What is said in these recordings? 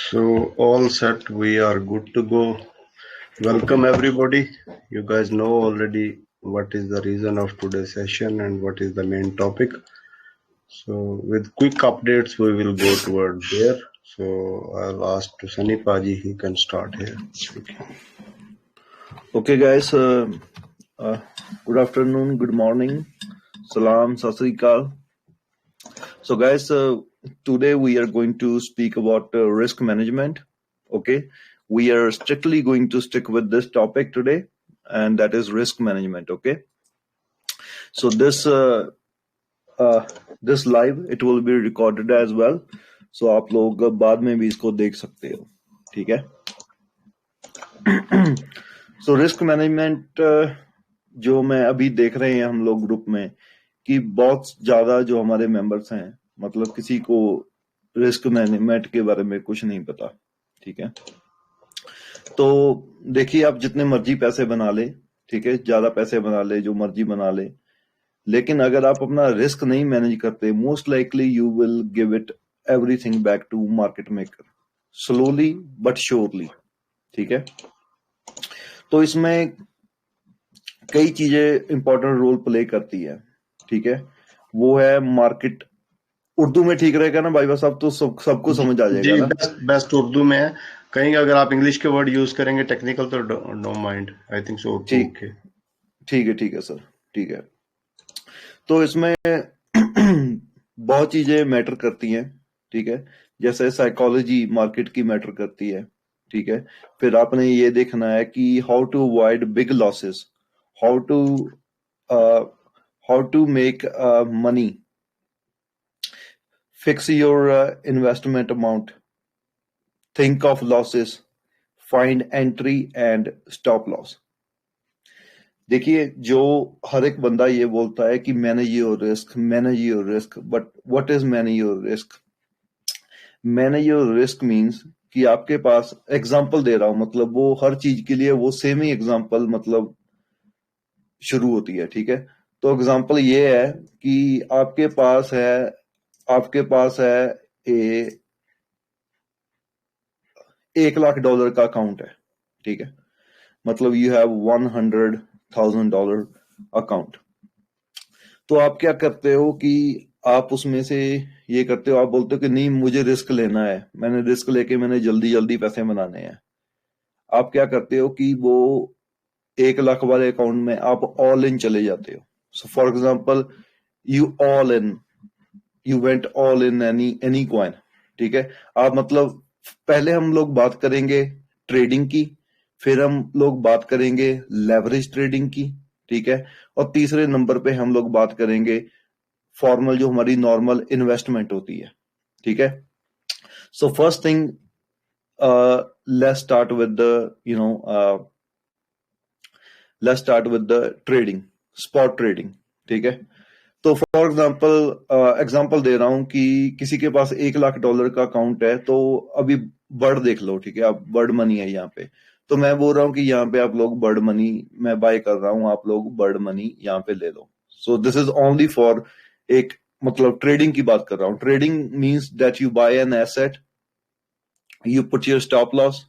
So all set, we are good to go. Welcome everybody. You guys know already what is the reason of today's session and what is the main topic. So with quick updates, we will go toward there. So I'll ask to Sunny Paji, he can start here. Thank you. Okay, guys. Good afternoon, good morning, salam, sat sri akal. So, guys, today we are going to speak about risk management. Okay, we are strictly going to stick with this topic today, and that is risk management. Okay, so this live it will be recorded as well. So आप लोग बाद में भी इसको देख सकते हो, ठीक है? So risk management जो मैं अभी देख रहे हैं हम लोग ग्रुप में कि बहुत ज्यादा जो हमारे मेंबर्स हैं, मतलब किसी को रिस्क मैनेजमेंट के बारे में कुछ नहीं पता, ठीक है? तो देखिए, आप जितने मर्जी पैसे बना ले, ठीक है, ज्यादा पैसे बना ले, जो मर्जी बना ले, लेकिन अगर आप अपना रिस्क नहीं मैनेज करते, most likely you will give it everything back to market maker, slowly but surely, ठीक है? तो इसमें कई चीजें इंपॉर्टेंट रोल प्ले करती है, ठीक है? वो है मार्केट। उर्दू में ठीक रहेगा ना भाई साहब? तो सबको समझ आ जाएगा जी, ना? बेस्ट उर्दू में है। कहीं अगर आप इंग्लिश के वर्ड यूज करेंगे टेक्निकल तो don't mind, I think so. ठीक है सर, ठीक है। तो इसमें बहुत चीजें मैटर करती हैं, ठीक है? जैसे साइकोलॉजी मार्केट की मैटर करती है, ठीक है? फिर आपने ये देखना है कि how to avoid big losses, how to make money, fix your investment amount, think of losses, find entry and stop loss. देखिए, जो हर एक बंदा ये बोलता है कि manage your risk, but what is manage your risk? Manage your risk means कि आपके पास, एग्जांपल दे रहा हूं, मतलब वो हर चीज के लिए वो सेम ही एग्जांपल मतलब शुरू होती है, ठीक है? तो एग्जांपल ये है कि आपके पास है $1,00,000 का अकाउंट है, ठीक है? मतलब यू हैव $100,000 अकाउंट। तो आप क्या करते हो कि आप उसमें से ये करते हो, आप बोलते हो कि नहीं, मुझे रिस्क लेना है, मैंने रिस्क लेके मैंने जल्दी जल्दी पैसे बनाने हैं। आप क्या करते हो कि वो 1,00,000 वाले अकाउंट में आप ऑल इन चले जाते हो। So for example, you went all in any coin, ठीक है? आप मतलब पहले हम लोग बात करेंगे ट्रेडिंग की, फिर हम लोग बात करेंगे लेवरेज ट्रेडिंग की, ठीक है? और तीसरे नंबर पे हम लोग बात करेंगे फॉर्मल, जो हमारी नॉर्मल इन्वेस्टमेंट होती है, ठीक है? So first thing, let's start with the trading, spot trading, ठीक है? तो फॉर एग्जांपल दे रहा हूं कि किसी के पास $1,00,000 का अकाउंट है, तो अभी बर्ड देख लो, ठीक है? आप बर्ड मनी है यहाँ पे, तो मैं बोल रहा हूँ कि यहाँ पे आप लोग बर्ड मनी, मैं बाय कर रहा हूँ, आप लोग बर्ड मनी यहाँ पे ले लो। So this is only for एक, मतलब ट्रेडिंग की बात कर रहा हूँ। Trading means that you buy an asset, you put your stop loss,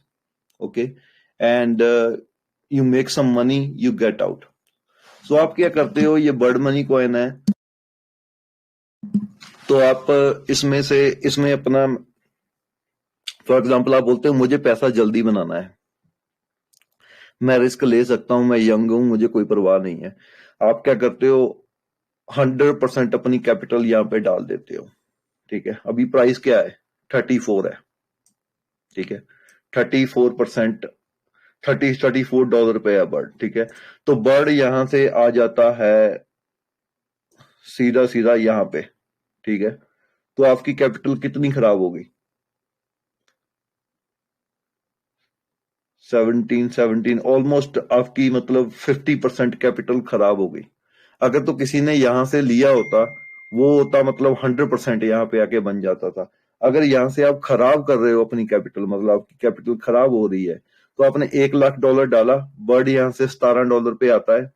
okay, and you make some money, you get out. So आप क्या करते हो, ये बर्ड मनी कॉइन है, तो आप इसमें अपना, फॉर एग्जाम्पल आप बोलते हो मुझे पैसा जल्दी बनाना है, मैं रिस्क ले सकता हूं, मैं यंग हूं, मुझे कोई परवाह नहीं है। आप क्या करते हो, 100% अपनी कैपिटल यहाँ पे डाल देते हो, ठीक है? अभी प्राइस क्या है? 34 है, ठीक है? 34%, $34 पे है बर्ड, ठीक है? तो बर्ड यहां से आ जाता है सीधा सीधा यहाँ पे, ठीक है? तो आपकी कैपिटल कितनी खराब होगी? 17 ऑलमोस्ट आपकी, मतलब 50% कैपिटल खराब हो गई। अगर तो किसी ने यहां से लिया होता, वो होता मतलब 100% यहाँ पे आके बन जाता था। अगर यहां से आप खराब कर रहे हो अपनी कैपिटल, मतलब आपकी कैपिटल खराब हो रही है, तो आपने $1,00,000 डाला, बर्ड यहां से $17 पे आता है,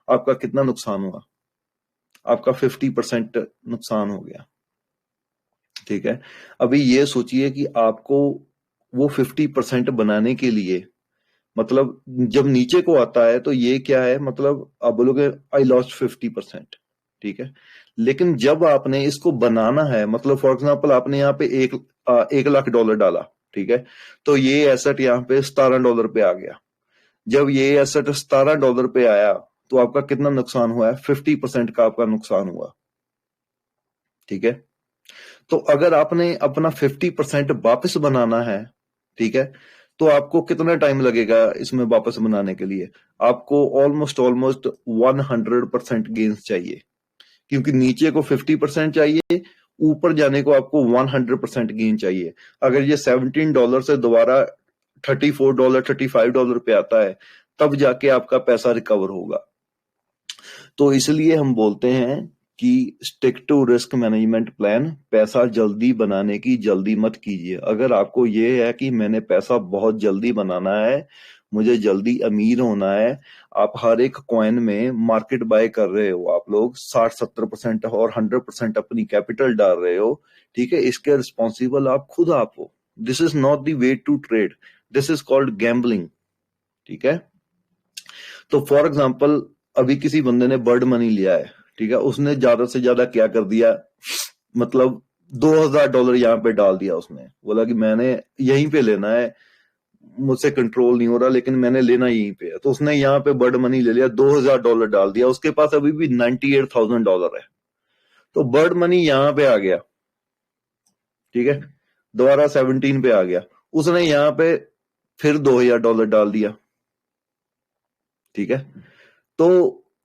आपका कितना नुकसान हुआ? आपका 50% नुकसान हो गया, ठीक है। अभी ये सोचिए कि आपको वो 50% बनाने के लिए, मतलब जब नीचे को आता है तो ये क्या है, मतलब आप बोलोगे आई लॉस्ट 50%, ठीक है। लेकिन जब आपने इसको बनाना है, मतलब फॉर एग्जांपल आपने यहाँ पे $1 लाख डाला, ठीक है, तो ये एसेट यहाँ पे $17 पे आ गया। जब ये एसेट $17 पे आया तो आपका कितना नुकसान हुआ है? 50% का आपका नुकसान हुआ, ठीक है। तो अगर आपने अपना 50% वापस बनाना है, ठीक है, तो आपको कितना टाइम लगेगा इसमें वापस बनाने के लिए? आपको ऑलमोस्ट ऑलमोस्ट 100% गेन्स चाहिए, क्योंकि नीचे को 50% चाहिए, ऊपर जाने को आपको 100% गेन चाहिए। अगर ये $17 से दोबारा $34 $35 पे आता है, तब जाके आपका पैसा रिकवर होगा। तो इसलिए हम बोलते हैं कि stick to risk management plan. पैसा जल्दी बनाने की जल्दी मत कीजिए। अगर आपको ये है कि मैंने पैसा बहुत जल्दी बनाना है, मुझे जल्दी अमीर होना है, आप हर एक कॉइन में मार्केट बाय कर रहे हो, आप लोग 60-70% और 100% अपनी कैपिटल डाल रहे हो, ठीक है, इसके रिस्पॉन्सिबल आप हो। This is not the way to trade, this is called gambling, ठीक है। तो फॉर एग्जाम्पल अभी किसी बंदे ने बर्ड मनी लिया है, ठीक है, उसने ज्यादा से ज्यादा क्या कर दिया, मतलब $2000 यहाँ पे डाल दिया। उसने बोला कि मैंने यहीं पे लेना है, मुझसे कंट्रोल नहीं हो रहा, लेकिन मैंने लेना यहीं पे है। तो उसने यहाँ पे बर्ड मनी ले लिया, $2000 डाल दिया, उसके पास अभी भी $98,000 है। तो बर्ड मनी यहाँ पे आ गया, ठीक है, दोबारा 17 पे आ गया, उसने यहाँ पे फिर $2000 डाल दिया, ठीक है। तो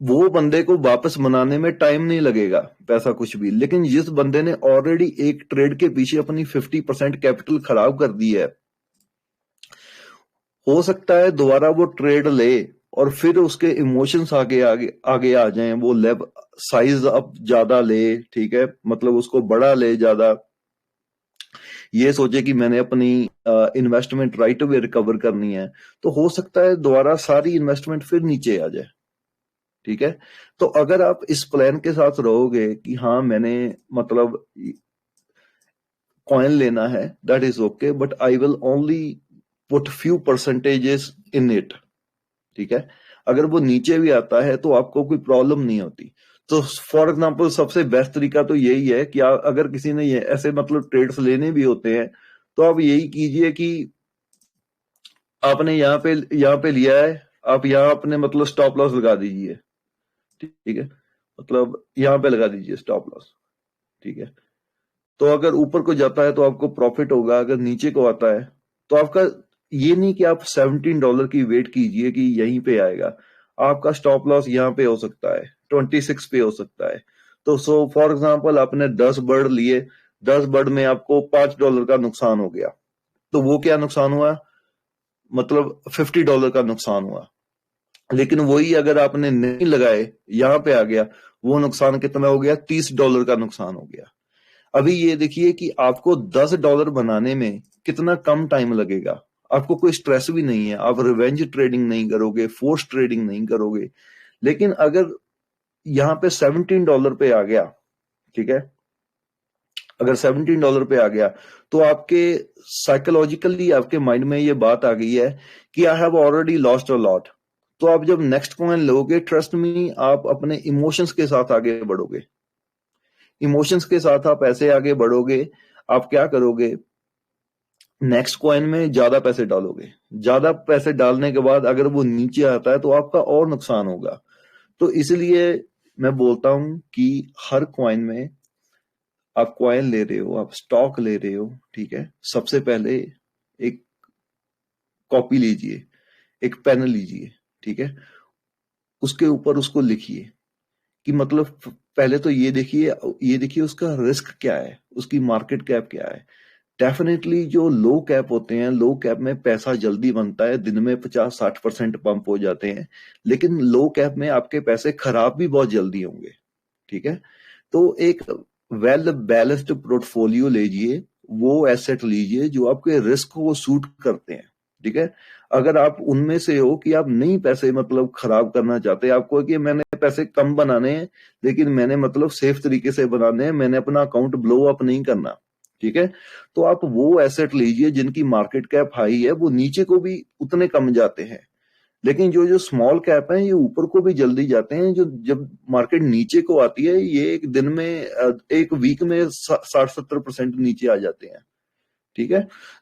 वो बंदे को वापस बनाने में टाइम नहीं लगेगा, पैसा कुछ भी। लेकिन जिस बंदे ने ऑलरेडी एक ट्रेड के पीछे अपनी 50% कैपिटल खराब कर दी है, हो सकता है दोबारा वो ट्रेड ले और फिर उसके इमोशंस आगे आगे आगे आ जाएं, वो लेव साइज अब ज्यादा ले, ठीक है, मतलब उसको बड़ा ले ज्यादा, ये सोचे कि मैंने अपनी इन्वेस्टमेंट राइट अवे रिकवर करनी है, तो हो सकता है दोबारा सारी इन्वेस्टमेंट फिर नीचे आ जाए, ठीक है। तो अगर आप इस प्लान के साथ रहोगे कि हाँ मैंने मतलब कॉइन लेना है, that is okay, but I will only put few percentages in it, ठीक है। अगर वो नीचे भी आता है तो आपको कोई प्रॉब्लम नहीं होती। तो फॉर एग्जाम्पल सबसे बेस्ट तरीका तो यही है कि अगर किसी ने ये ऐसे मतलब ट्रेड्स लेने भी होते हैं, तो आप यही कीजिए कि आपने यहाँ पे लिया है, आप यहाँ अपने मतलब स्टॉप लॉस लगा दीजिए, ठीक है, मतलब यहाँ पे लगा दीजिए स्टॉप लॉस, ठीक है। तो अगर ऊपर को जाता है तो आपको प्रॉफिट होगा, अगर नीचे को आता है तो आपका, ये नहीं कि आप $17 की वेट कीजिए कि यहीं पे आएगा, आपका स्टॉप लॉस यहाँ पे हो सकता है, 26 पे हो सकता है। तो सो फॉर एग्जांपल आपने 10 बर्ड लिए, 10 बर्ड में आपको $5 का नुकसान हो गया, तो वो क्या नुकसान हुआ, मतलब $50 का नुकसान हुआ। लेकिन वही अगर आपने नहीं लगाए, यहाँ पे आ गया, वो नुकसान कितना हो गया, $30 का नुकसान हो गया। अभी ये देखिए कि आपको $10 बनाने में कितना कम टाइम लगेगा, आपको कोई स्ट्रेस भी नहीं है, आप रिवेंज ट्रेडिंग नहीं करोगे, फोर्स ट्रेडिंग नहीं करोगे। लेकिन अगर यहाँ पे $17 पे आ गया, ठीक है, अगर $17 पे आ गया, तो आपके साइकोलॉजिकली आपके माइंड में ये बात आ गई है कि I have already lost a lot. तो आप जब नेक्स्ट कॉइन लोगे, ट्रस्ट मी, आप अपने इमोशंस के साथ आगे बढ़ोगे, इमोशंस के साथ आप ऐसे आगे बढ़ोगे, आप क्या करोगे, नेक्स्ट कॉइन में ज्यादा पैसे डालोगे, ज्यादा पैसे डालने के बाद अगर वो नीचे आता है तो आपका और नुकसान होगा। तो इसलिए मैं बोलता हूं कि हर कॉइन में, आप कॉइन ले रहे हो, आप स्टॉक ले रहे हो, ठीक है, सबसे पहले एक कॉपी लीजिए, एक पेन लीजिए, ठीक है, उसके ऊपर उसको लिखिए कि मतलब पहले तो ये देखिए उसका रिस्क क्या है, उसकी मार्केट कैप क्या है। डेफिनेटली जो लो कैप होते हैं, लो कैप में पैसा जल्दी बनता है, दिन में 50-60% पंप हो जाते हैं, लेकिन लो कैप में आपके पैसे खराब भी बहुत जल्दी होंगे, ठीक है। तो एक वेल बैलेंस्ड पोर्टफोलियो लीजिए, वो एसेट लीजिए जो आपके रिस्क को सूट करते हैं, ठीक है। अगर आप उनमें से हो कि आप नहीं पैसे मतलब खराब करना चाहते, आपको कि मैंने पैसे कम बनाने हैं, लेकिन मैंने मतलब सेफ तरीके से बनाने हैं, मैंने अपना अकाउंट ब्लो अप नहीं करना, ठीक है। तो आप वो एसेट लीजिए जिनकी मार्केट कैप हाई है, वो नीचे को भी उतने कम जाते हैं, लेकिन जो जो स्मॉल कैप है ये ऊपर को भी जल्दी जाते हैं। जो जब मार्केट नीचे को आती है ये एक दिन में एक वीक में 60-70% नीचे आ जाते हैं। ठीक है।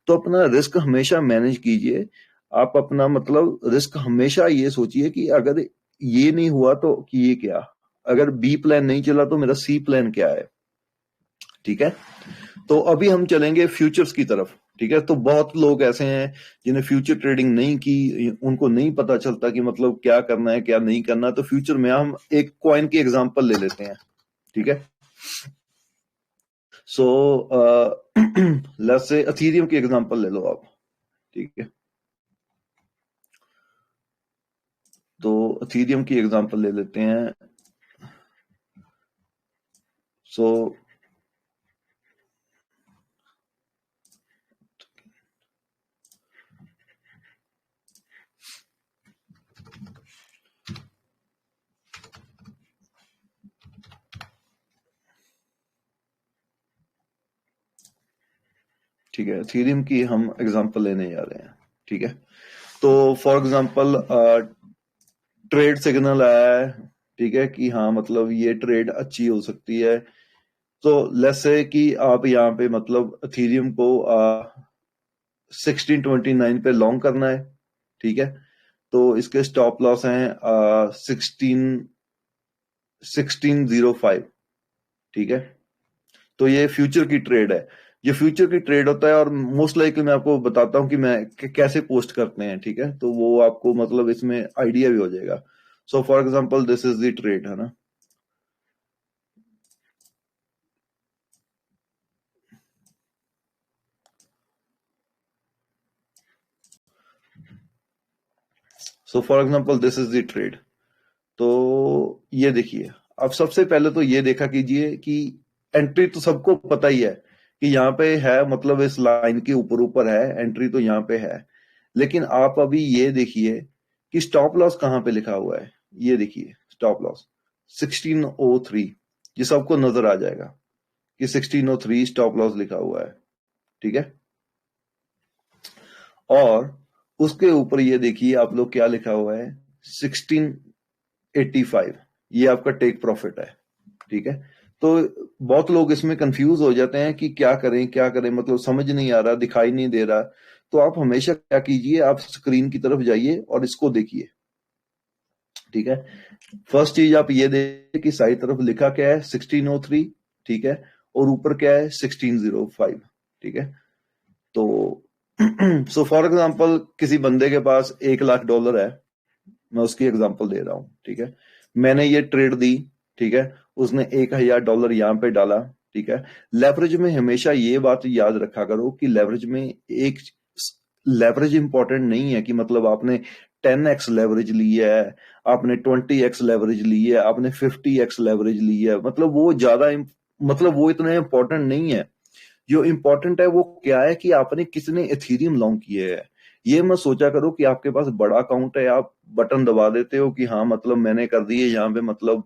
तो अपना रिस्क हमेशा मैनेज कीजिए। आप अपना मतलब रिस्क हमेशा ये सोचिए कि अगर ये नहीं हुआ तो कि ये क्या, अगर बी प्लान नहीं चला तो मेरा सी प्लान क्या है। ठीक है। तो अभी हम चलेंगे फ्यूचर्स की तरफ। ठीक है। तो बहुत लोग ऐसे हैं जिन्हें फ्यूचर ट्रेडिंग नहीं की, उनको नहीं पता चलता कि मतलब क्या करना है क्या नहीं करना। तो फ्यूचर में हम एक कॉइन की एग्जांपल ले लेते हैं। ठीक है। सो लेट्स से एथेरियम की एग्जांपल ले लो आप। ठीक है। तो एथेरियम की एग्जांपल ले लेते हैं। सो ठीक है, एथेरियम की हम एग्जांपल लेने जा रहे हैं। ठीक है। तो फॉर एग्जांपल ट्रेड सिग्नल आया है। ठीक है कि हाँ मतलब ये ट्रेड अच्छी हो सकती है। तो लेट्स से कि आप यहाँ पे मतलब एथेरियम को 1629 पे लॉन्ग करना है। ठीक है। तो इसके स्टॉप लॉस हैं 1605। ठीक है। तो ये फ्यूचर की ट्रेड है। ये फ्यूचर की ट्रेड होता है और मोस्ट लाइकली मैं आपको बताता हूं कि मैं कैसे पोस्ट करते हैं। ठीक है। तो वो आपको मतलब इसमें आइडिया भी हो जाएगा। सो for example this is the trade, है ना। सो for example this is the trade. तो ये देखिए, अब सबसे पहले तो ये देखा कीजिए कि एंट्री तो सबको पता ही है कि यहाँ पे है, मतलब इस लाइन के ऊपर ऊपर है, एंट्री तो यहाँ पे है। लेकिन आप अभी ये देखिए कि स्टॉप लॉस कहाँ पे लिखा हुआ है। ये देखिए स्टॉप लॉस 1603, ये सबको नजर आ जाएगा कि 1603 स्टॉप लॉस लिखा हुआ है। ठीक है। और उसके ऊपर ये देखिए आप लोग क्या लिखा हुआ है, 1685, ये आपका टेक प्रॉफिट है। ठीक है। तो बहुत लोग इसमें कंफ्यूज हो जाते हैं कि क्या करें क्या करें, मतलब समझ नहीं आ रहा, दिखाई नहीं दे रहा। तो आप हमेशा क्या कीजिए, आप स्क्रीन की तरफ जाइए और इसको देखिए। ठीक है। फर्स्ट चीज आप ये देखिए कि साइड तरफ लिखा क्या है, 1603। ठीक है। और ऊपर क्या है, 1605। ठीक है। तो सो फॉर एग्जांपल किसी बंदे के पास $1,00,000 है, मैं उसकी एग्जांपल दे रहा हूं। ठीक है। मैंने ये ट्रेड दी। ठीक है। उसने $1,000 यहां पे डाला। ठीक है। लेवरेज में हमेशा ये बात याद रखा करो कि लेवरेज में एक लेवरेज इंपॉर्टेंट नहीं है कि मतलब आपने 10x लेवरेज ली है, आपने 20x लेवरेज ली है, आपने 50x लेवरेज ली है, मतलब वो ज्यादा मतलब वो इतना इंपॉर्टेंट नहीं है। जो इंपॉर्टेंट है वो क्या है कि आपने किसने एथेरियम लॉन्ग किए है। ये मत सोचा करो कि आपके पास बड़ा अकाउंट है, आप बटन दबा देते हो कि हाँ मतलब मैंने कर दिए यहाँ पे मतलब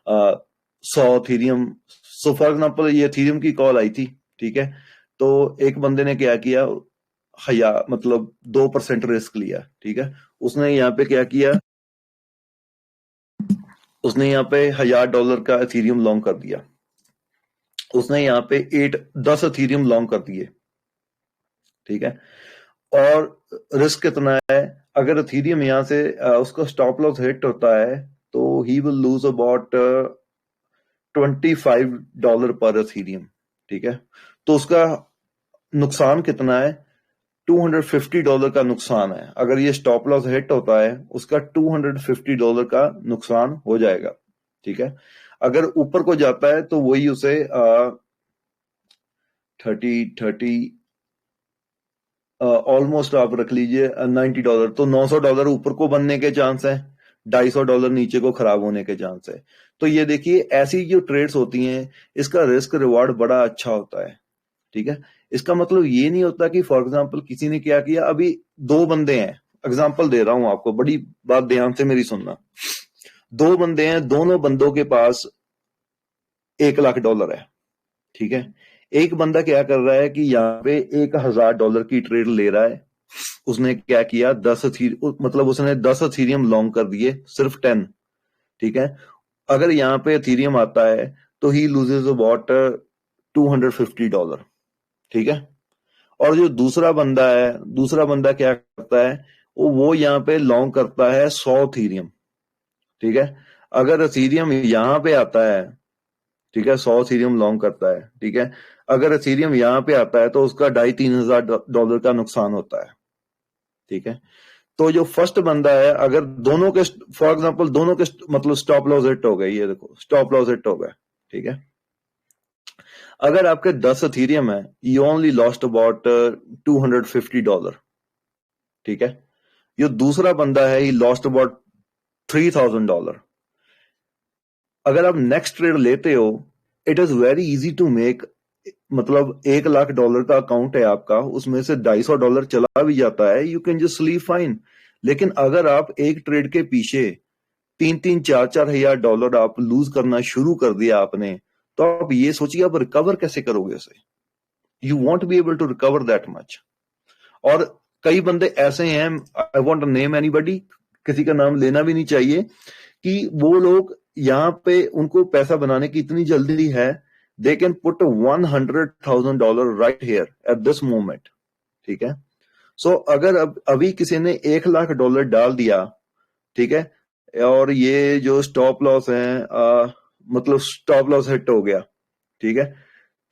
100 एथेरियम। सो फॉर एग्जाम्पल ये एथेरियम की कॉल आई थी। ठीक है। तो एक बंदे ने क्या किया, हया मतलब 2% रिस्क लिया। ठीक है। उसने यहाँ पे क्या किया, उसने यहाँ पे $1,000 का एथेरियम लॉन्ग कर दिया। उसने यहाँ पे 10 एथेरियम लॉन्ग कर दिए। ठीक है। और रिस्क कितना है, अगर एथेरियम यहां से उसका स्टॉप लॉस हिट होता है तो ही विल लूज अबाउट $25 पर एथेरियम। ठीक है। तो उसका नुकसान कितना है, $250 का नुकसान है। अगर ये स्टॉप लॉस हिट होता है उसका $250 का नुकसान हो जाएगा। ठीक है। अगर ऊपर को जाता है तो वही उसे 30 ऑलमोस्ट आप रख लीजिए $90, तो $900 ऊपर को बनने के चांस है, $250 नीचे को खराब होने के चांस है। तो ये देखिए ऐसी जो ट्रेड्स होती हैं इसका रिस्क रिवार्ड बड़ा अच्छा होता है। ठीक है। इसका मतलब ये नहीं होता कि फॉर एग्जांपल किसी ने क्या किया, अभी दो बंदे हैं, एग्जांपल दे रहा हूं आपको, बड़ी बात ध्यान से मेरी सुनना। दो बंदे हैं, दोनों बंदों के पास $1,00,000 है। ठीक है। एक बंदा क्या कर रहा है कि यहाँ पे $1,000 की ट्रेड ले रहा है, उसने क्या किया, मतलब उसने 10 अथीरियम लॉन्ग कर दिए, सिर्फ 10, ठीक है। अगर यहाँ पे अथीरियम आता है तो ही लूजेज अबाउट $250, ठीक है। और जो दूसरा बंदा क्या करता है, वो यहाँ पे लॉन्ग करता है 100 अथीरियम, ठीक है। अगर अथीरियम यहाँ पे आता है, ठीक है, 100 अथीरियम लॉन्ग करता है, ठीक है। अगर अथीरियम यहाँ पे आता है तो उसका $2,500 का नुकसान होता है, ठीक है। तो जो फर्स्ट बंदा है, अगर दोनों के, फॉर एग्जांपल दोनों के मतलब स्टॉप लॉस हिट हो गए, ये देखो स्टॉप लॉस हिट हो गए, ठीक है। अगर आपके 10 अथीरियम है, यू ओनली लॉस्ट अबाउट $250, ठीक है। जो दूसरा बंदा है, ही लॉस्ट अबाउट $3,000। अगर आप नेक्स्ट ट्रेड लेते हो, it is very easy to make, मतलब $1,00,000 का अकाउंट है आपका, उसमें से $250 चला भी जाता है, you can just leave fine. लेकिन अगर आप एक ट्रेड के पीछे 3-4 हजार आप लूज करना शुरू कर दिया आपने, तो आप ये सोचिए आप रिकवर कैसे करोगे उसे। You won't be able to recover that much. और कई बंदे ऐसे हैं, आई वॉन्ट नेम एनीबडी, किसी का नाम लेना भी नहीं चाहिए, कि वो लोग यहाँ पे उनको पैसा बनाने की इतनी जल्दी है, they can put $100,000 right here at this moment, ठीक है। सो अगर अभी किसी ने $1,00,000 डाल दिया, ठीक है, और ये जो स्टॉप लॉस है, मतलब स्टॉप लॉस हिट हो गया, ठीक है,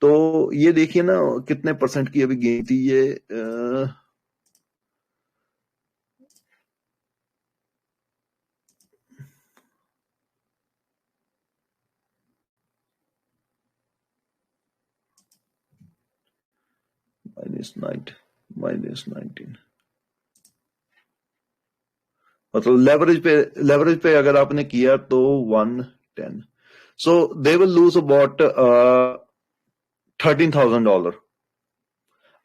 तो ये देखिए ना कितने परसेंट की अभी गेन थी ये, -19, मतलब लेवरेज पे अगर आपने किया तो 110, सो दे विल लूज अबाउट $13,000।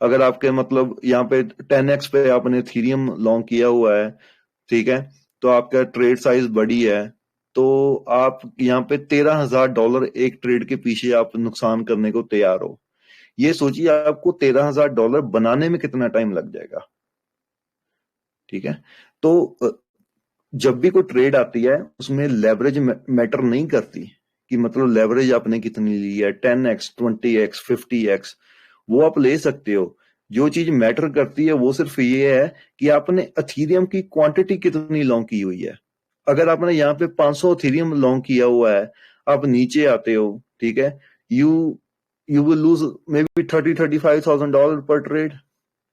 अगर आपके मतलब यहाँ पे 10x पे आपने थीरियम लॉन्ग किया हुआ है, ठीक है, तो आपका ट्रेड साइज बड़ी है, तो आप यहाँ पे $13,000 एक ट्रेड के पीछे आप नुकसान करने को तैयार हो। ये सोचिए आपको $13,000 बनाने में कितना टाइम लग जाएगा, ठीक है। तो जब भी कोई ट्रेड आती है उसमें लेवरेज मैटर नहीं करती, कि मतलब लेवरेज आपने कितनी ली है, 10x 20x 50x, वो आप ले सकते हो। जो चीज मैटर करती है वो सिर्फ ये है कि आपने अथीरियम की क्वांटिटी कितनी लॉन्ग की हुई है। अगर आपने यहाँ पे 500 अथीरियम लॉन्ग किया हुआ है, आप नीचे आते हो, ठीक है, you you will loose may be $30,000-35,000 पर ट्रेड।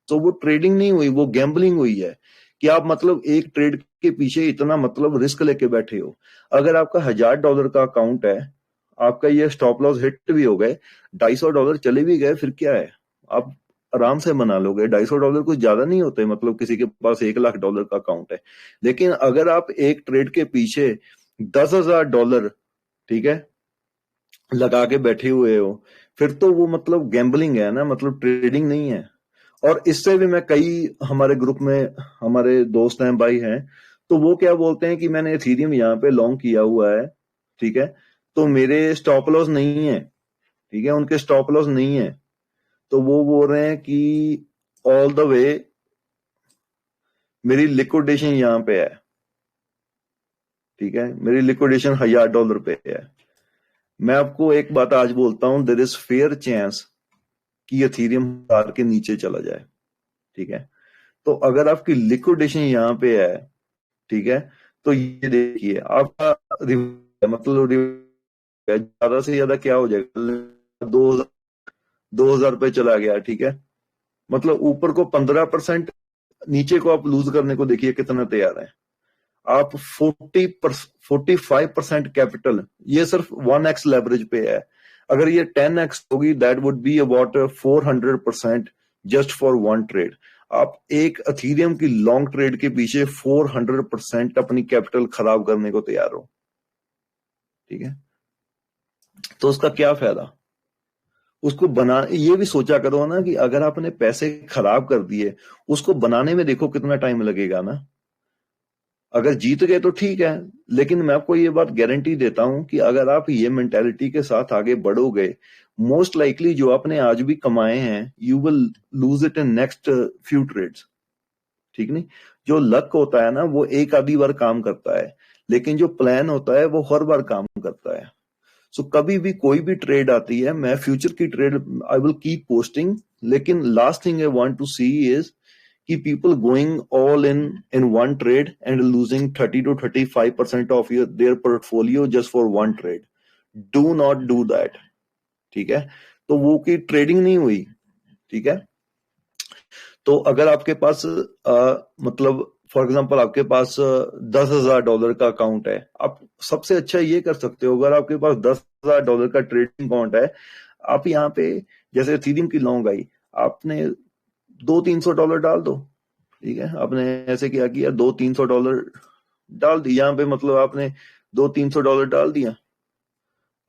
तो वो ट्रेडिंग नहीं हुई, वो गैम्बलिंग हुई है, कि आप मतलब एक ट्रेड के पीछे इतना मतलब रिस्क लेके बैठे हो। अगर आपका $1,000 का अकाउंट है, आपका ये स्टॉप लॉस हिट भी हो गए, $250 चले भी गए, फिर क्या है, आप आराम से बना लोगे। $250 कुछ ज्यादा नहीं होते, मतलब किसी के पास $1,00,000 का अकाउंट है। लेकिन अगर आप एक ट्रेड के पीछे $10,000, ठीक है, लगा के बैठे हुए हो, फिर तो वो मतलब गैम्बलिंग है ना, मतलब ट्रेडिंग नहीं है। और इससे भी मैं कई हमारे ग्रुप में हमारे दोस्त हैं, भाई हैं, तो वो क्या बोलते हैं कि मैंने एथीरियम यहाँ पे लॉन्ग किया हुआ है, ठीक है, तो मेरे स्टॉप लॉस नहीं है, ठीक है, उनके स्टॉप लॉस नहीं है, तो वो बोल रहे हैं कि ऑल द वे मेरी लिक्विडेशन यहाँ पे है, ठीक है, मेरी लिक्विडेशन $1,000 पे है। मैं आपको एक बात आज बोलता हूं, देयर इज फेयर चांस कि एथीरियम हार के नीचे चला जाए, ठीक है। तो अगर आपकी लिक्विडेशन यहाँ पे है, ठीक है, तो ये देखिए आपका मतलब ज्यादा से ज्यादा क्या हो जाएगा, 2,000 पे चला गया, ठीक है, मतलब ऊपर को 15%, नीचे को आप लूज करने को देखिए कितना तैयार है आप। 45% कैपिटल, ये सिर्फ 1x लेवरेज पे है। अगर ये 10x होगी, that would be about 400% just for one trade. आप एक अथीरियम की लॉन्ग ट्रेड के पीछे 400% अपनी कैपिटल खराब करने को तैयार हो, ठीक है, तो उसका क्या फायदा। उसको बना, ये भी सोचा करो ना कि अगर आपने पैसे खराब कर दिए, उसको बनाने में देखो कितना टाइम लगेगा ना। अगर जीत गए तो ठीक है, लेकिन मैं आपको ये बात गारंटी देता हूं कि अगर आप ये मेंटेलिटी के साथ आगे बढ़ोगे, मोस्ट लाइकली जो आपने आज भी कमाए हैं you will lose it in next few trades, ठीक नहीं? जो लक होता है ना वो एक आधी बार काम करता है, लेकिन जो प्लान होता है वो हर बार काम करता है। सो कभी भी कोई भी ट्रेड आती है, मैं फ्यूचर की trade I will keep posting, लेकिन last thing I want to see is कि people going all in one trade and losing 30 to 35% of their portfolio just for one trade. Do not do that, ठीक है? तो वो की trading नहीं हुई, ठीक है? तो अगर आपके पास मतलब फॉर एग्जांपल आपके पास $10,000 का अकाउंट है, आप सबसे अच्छा ये कर सकते हो, अगर आपके पास $10,000 का ट्रेडिंग अकाउंट है, आप यहाँ पे जैसे इथेरियम की लॉन्ग आई, आपने $200-300 डाल दो, ठीक है? आपने ऐसे क्या किया, $200-300 डाल दिया यहाँ पे, मतलब आपने $200-300 डाल दिया।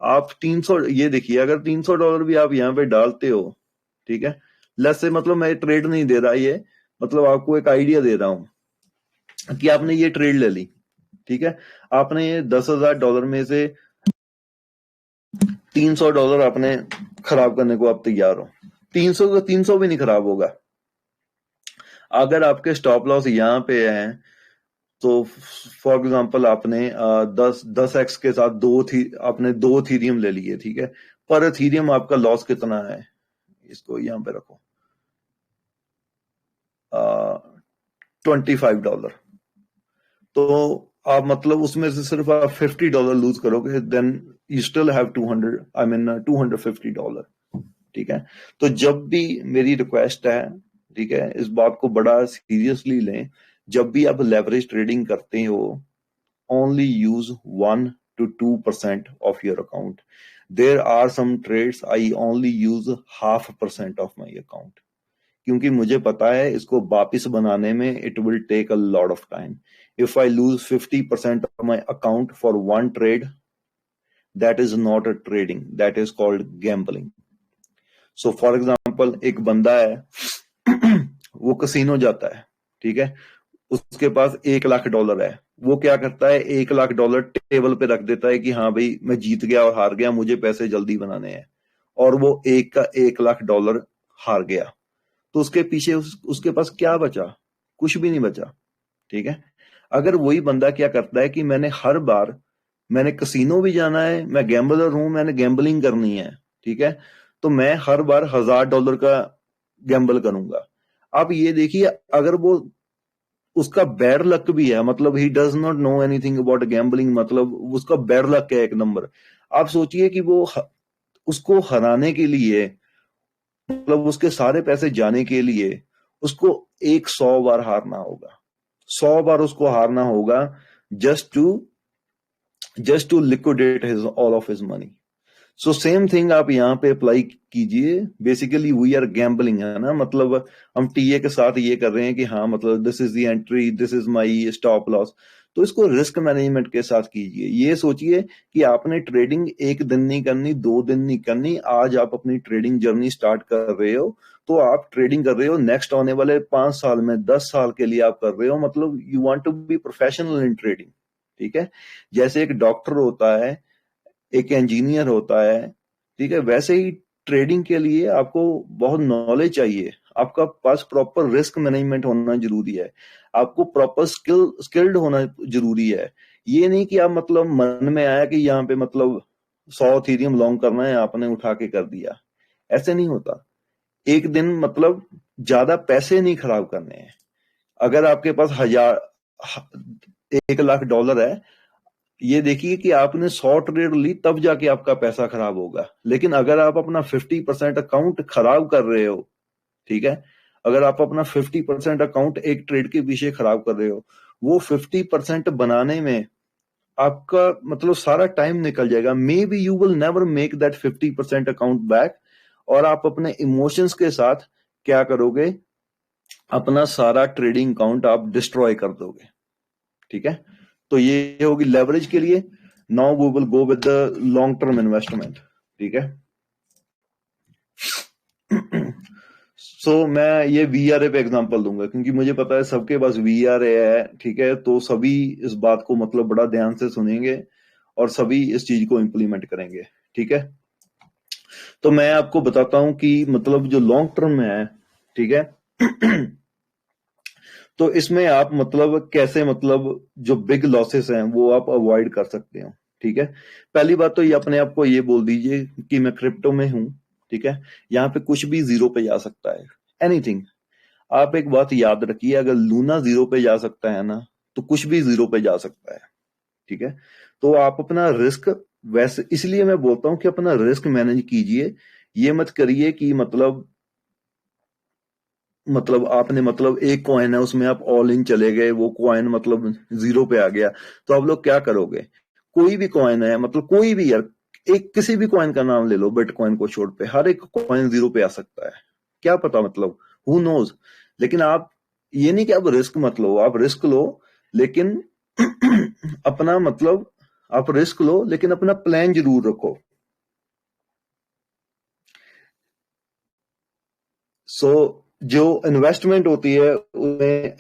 आप 300, ये देखिए अगर $300 भी आप यहाँ पे डालते हो, ठीक है, लेस से, मतलब मैं ट्रेड नहीं दे रहा, ये मतलब आपको एक आइडिया दे रहा हूं कि आपने ये ट्रेड ले ली, ठीक है, आपने ये $10,000 में से $300 आपने खराब करने को आप तैयार हो। 300 का 300 भी नहीं खराब होगा। अगर आपके स्टॉप लॉस यहाँ पे है तो फॉर एग्जांपल आपने 10x के साथ आपने 2 इथेरियम ले लिए, ठीक है, पर इथेरियम आपका लॉस कितना है, इसको यहाँ पे रखो, $25। तो आप मतलब उसमें से सिर्फ आप $50 लूज करोगे, देन यू स्टिल हैव $250, ठीक है? तो जब भी मेरी रिक्वेस्ट है, ठीक है, इस बात को बड़ा सीरियसली लें, जब भी आप लेवरेज ट्रेडिंग करते हो, only use 1 to 2% of your account. There are some trades I only use 0.5% of my account, क्योंकि मुझे पता है इसको वापस बनाने में it will take a lot of time. If I lose 50% of my account for one trade, that is not a trading, that is called gambling. So for example, एक बंदा है वो कसिनो जाता है, ठीक है, उसके पास $1,00,000 है, वो क्या करता है, $1,00,000 टेबल पे रख देता है कि हाँ भाई मैं जीत गया और हार गया, मुझे पैसे जल्दी बनाने हैं, और वो $1,00,000 हार गया, तो उसके पीछे उसके पास क्या बचा? कुछ भी नहीं बचा, ठीक है? अगर वही बंदा क्या करता है कि मैंने हर बार, मैंने कसिनो भी जाना है, मैं गैम्बलर हूं, मैंने गैम्बलिंग करनी है, ठीक है, तो मैं हर बार $1,000 का गैम्बल करूंगा। अब ये देखिए, अगर वो उसका बैड लक भी है, मतलब he does not know anything about gambling, मतलब उसका बैड लक है एक नंबर। आप सोचिए कि वो उसको हराने के लिए, मतलब उसके सारे पैसे जाने के लिए उसको 100 बार हारना होगा, 100 बार उसको हारना होगा, just to liquidate his all of his money. So same thing आप यहाँ पे अप्लाई कीजिए। बेसिकली वी आर गैम्बलिंग, है ना, मतलब हम टीए के साथ ये कर रहे हैं कि हाँ मतलब this is the entry, this is my stop loss. तो इसको रिस्क मैनेजमेंट के साथ कीजिए। ये सोचिए कि आपने ट्रेडिंग एक दिन नहीं करनी, 2 दिन नहीं करनी, आज आप अपनी ट्रेडिंग जर्नी स्टार्ट कर रहे हो, तो आप ट्रेडिंग कर रहे हो नेक्स्ट आने वाले 5 साल में, 10 साल के लिए आप कर रहे हो, मतलब you want to be professional in trading, ठीक है? जैसे एक डॉक्टर होता है, एक इंजीनियर होता है, ठीक है, वैसे ही ट्रेडिंग के लिए आपको बहुत नॉलेज चाहिए, आपका पास प्रॉपर रिस्क मैनेजमेंट होना जरूरी है, आपको प्रॉपर स्किल्ड होना जरूरी है। ये नहीं कि आप मतलब मन में आया कि यहाँ पे मतलब 100 इथेरियम लॉन्ग करना है, आपने उठा के कर दिया, ऐसे नहीं होता। एक दिन मतलब ज्यादा पैसे नहीं खराब करने हैं। अगर आपके पास $1,00,000 है, ये देखिए कि आपने 100 ट्रेड ली तब जाके आपका पैसा खराब होगा। लेकिन अगर आप अपना 50% अकाउंट खराब कर रहे हो, ठीक है, अगर आप अपना 50% अकाउंट एक ट्रेड के पीछे खराब कर रहे हो, वो 50% बनाने में आपका मतलब सारा टाइम निकल जाएगा। May be you will never make that 50% account back, और आप अपने इमोशंस के साथ क्या करोगे, अपना सारा ट्रेडिंग अकाउंट आप डिस्ट्रॉय कर दोगे, ठीक है? तो ये होगी लेवरेज के लिए। Now we will go with the long term investment, ठीक है? सो मैं ये वीआरए पे एग्जांपल दूंगा, क्योंकि मुझे पता है सबके पास वीआरए है, ठीक है, तो सभी इस बात को मतलब बड़ा ध्यान से सुनेंगे और सभी इस चीज को इंप्लीमेंट करेंगे, ठीक है? तो मैं आपको बताता हूं कि मतलब जो लॉन्ग टर्म में है, ठीक है, तो इसमें आप मतलब कैसे मतलब जो बिग लॉसेस हैं वो आप अवॉइड कर सकते हो, ठीक है। पहली बात तो ये अपने आप को ये बोल दीजिए कि मैं क्रिप्टो में हूं, ठीक है। यहाँ पे कुछ भी जीरो पे जा सकता है, एनीथिंग। आप एक बात याद रखिए, अगर लूना जीरो पे जा सकता है ना, तो कुछ भी जीरो पे जा सकता है, ठीक है। तो आप अपना रिस्क, वैसे इसलिए मैं बोलता हूं कि अपना रिस्क मैनेज कीजिए। ये मत करिए कि मतलब आपने मतलब एक कॉइन है उसमें आप ऑल इन चले गए, वो कॉइन मतलब जीरो पे आ गया, तो आप लोग क्या करोगे। कोई भी कॉइन है, मतलब कोई भी यार, एक किसी भी कॉइन का नाम ले लो, बिटकॉइन को छोड़ पे हर एक कॉइन जीरो पे आ सकता है। क्या पता, मतलब हु नोज। लेकिन आप ये नहीं कि आप रिस्क मत लो, आप रिस्क लो, लेकिन अपना मतलब आप रिस्क लो लेकिन अपना प्लान जरूर रखो। सो जो इन्वेस्टमेंट होती है उसमें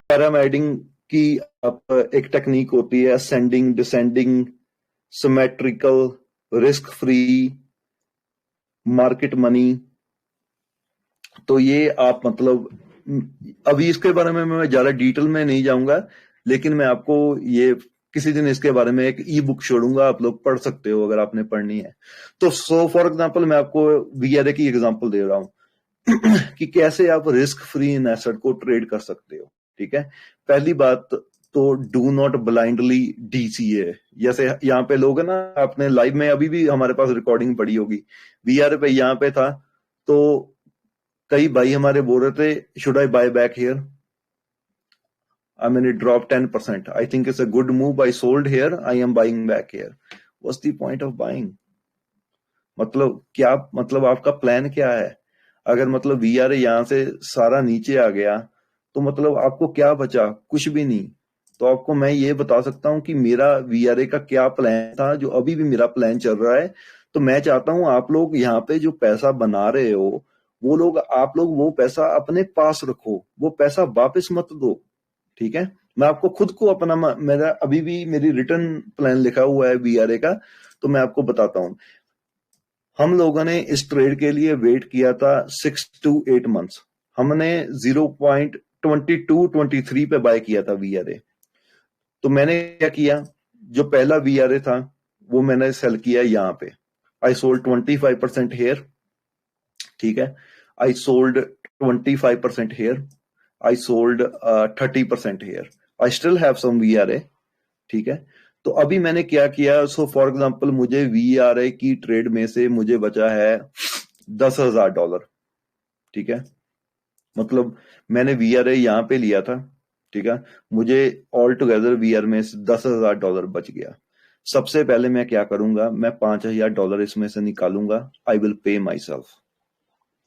पैरामेडिंग की आप एक टेक्निक होती है, ascending, descending, symmetrical, risk free, market money. तो ये आप मतलब अभी इसके बारे में मैं ज्यादा डिटेल में नहीं जाऊंगा, लेकिन मैं आपको ये किसी दिन इसके बारे में एक ई बुक छोड़ूंगा, आप लोग पढ़ सकते हो अगर आपने पढ़नी है तो। सो फॉर एग्जांपल मैं आपको वीआरए की एग्जांपल दे रहा हूं कि कैसे आप रिस्क फ्री इन एसेट को ट्रेड कर सकते हो, ठीक है। पहली बात तो डू नॉट ब्लाइंडली डीसीए। जैसे यहाँ पे लोग है ना, आपने लाइव में अभी भी हमारे पास रिकॉर्डिंग पड़ी होगी, वीआर पे यहाँ पे था, तो कई भाई हमारे बोल रहे थे should I buy back here, I mean it dropped 10%. I think it's a good move. I sold here, I am buying back here. What's the point of buying? मतलब क्या, मतलब आपका प्लान क्या है। अगर मतलब वीआरए यहां से सारा नीचे आ गया तो मतलब आपको क्या बचा, कुछ भी नहीं। तो आपको मैं ये बता सकता हूं कि मेरा वीआरए का क्या प्लान था, जो अभी भी मेरा प्लान चल रहा है। तो मैं चाहता हूं आप लोग यहाँ पे जो पैसा बना रहे हो, वो लोग आप लोग वो पैसा अपने पास रखो, वो पैसा वापस मत दो, ठीक है। मैं आपको खुद को अपना मेरा अभी भी मेरी रिटर्न प्लान लिखा हुआ है वीआरए का, तो मैं आपको बताता हूं। हम लोगों ने इस ट्रेड के लिए वेट किया था 6 to 8 months। हमने 0.2223 पे बाय किया था वीआरए। तो मैंने क्या किया, जो पहला वीआरए था वो मैंने सेल किया यहाँ पे। आई सोल्ड 25% हेयर, ठीक है। I sold 25% here, I sold 30% here, I still have some VRA, ठीक है। तो अभी मैंने क्या किया, सो फॉर एग्जांपल मुझे वीआरए की ट्रेड में से मुझे बचा है $10,000, ठीक है। मतलब मैंने वीआरए यहाँ पे लिया था, ठीक है। मुझे ऑल टुगेदर वीआर में से $10,000 बच गया। सबसे पहले मैं क्या करूंगा, मैं $5,000 इसमें से निकालूंगा। I will pay my self,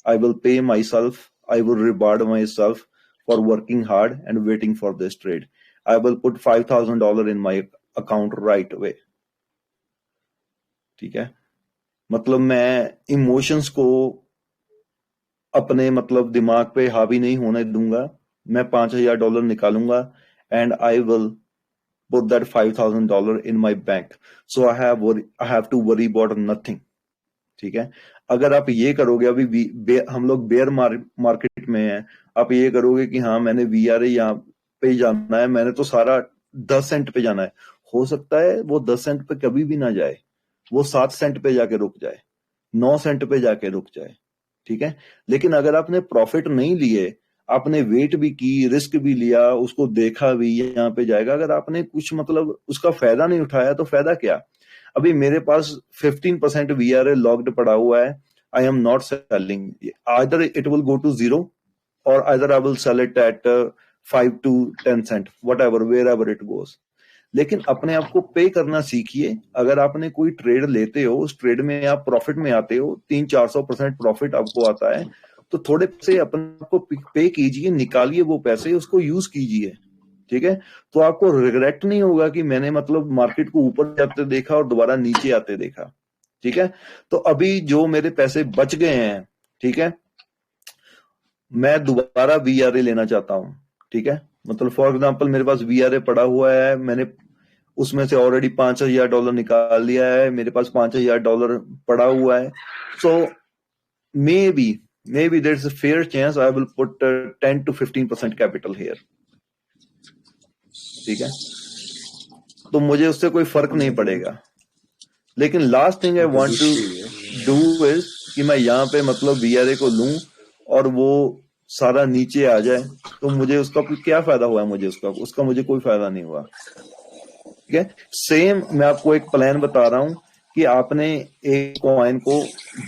I will pay myself, I will reward myself for working hard and waiting for this trade. I will put $5,000 in my account right away, ठीक है। मतलब मैं इमोशंस को अपने मतलब दिमाग पे हावी नहीं होने दूंगा। मैं $5,000 निकालूंगा and I will put that $5,000 in my bank. So I have to worry about nothing, ठीक है। अगर आप ये करोगे, अभी हम लोग बेयर मार्केट में हैं, आप ये करोगे कि हाँ मैंने वीआरए यहाँ पे जाना है, मैंने तो सारा 10 सेंट पे जाना है, हो सकता है वो 10 सेंट पे कभी भी ना जाए, वो 7 सेंट पे जाके रुक जाए, 9 सेंट पे जाके रुक जाए, ठीक है। लेकिन अगर आपने प्रॉफिट नहीं लिए, आपने वेट भी की, रिस्क भी लिया, उसको देखा भी यहाँ पे जाएगा, अगर आपने कुछ मतलब उसका फायदा नहीं उठाया तो फायदा क्या। अभी मेरे पास 15% वीआरए लॉक्ड पड़ा हुआ है। I am not selling, either it will go to zero और either I will sell it at 5 to 10 cent, whatever, wherever it goes. लेकिन अपने आप को पे करना सीखिए। अगर आपने कोई ट्रेड लेते हो, उस ट्रेड में आप प्रॉफिट में आते हो, 300-400% प्रॉफिट आपको आता है, तो थोड़े पैसे अपने आप को पे कीजिए, निकालिए वो पैसे, उसको यूज कीजिए, ठीक है। तो आपको रिग्रेट नहीं होगा कि मैंने मतलब मार्केट को ऊपर जाते देखा और दोबारा नीचे आते देखा, ठीक है। तो अभी जो मेरे पैसे बच गए हैं, ठीक है, मैं दोबारा वीआरए लेना चाहता हूं, ठीक है। मतलब फॉर एग्जांपल मेरे पास वीआरए पड़ा हुआ है, मैंने उसमें से ऑलरेडी $5,000 निकाल लिया है, मेरे पास $5,000 पड़ा हुआ है. सो maybe there's a fair chance I will put 10 to 15% capital here. ठीक है, तो मुझे उससे कोई फर्क नहीं पड़ेगा. लेकिन last thing I want to do is कि मैं यहाँ पे मतलब VRA को लूं और वो सारा नीचे आ जाए, तो मुझे उसका क्या फायदा हुआ? मुझे उसका मुझे कोई फायदा नहीं हुआ. ठीक है, सेम मैं आपको एक प्लान बता रहा हूं कि आपने एक कॉइन को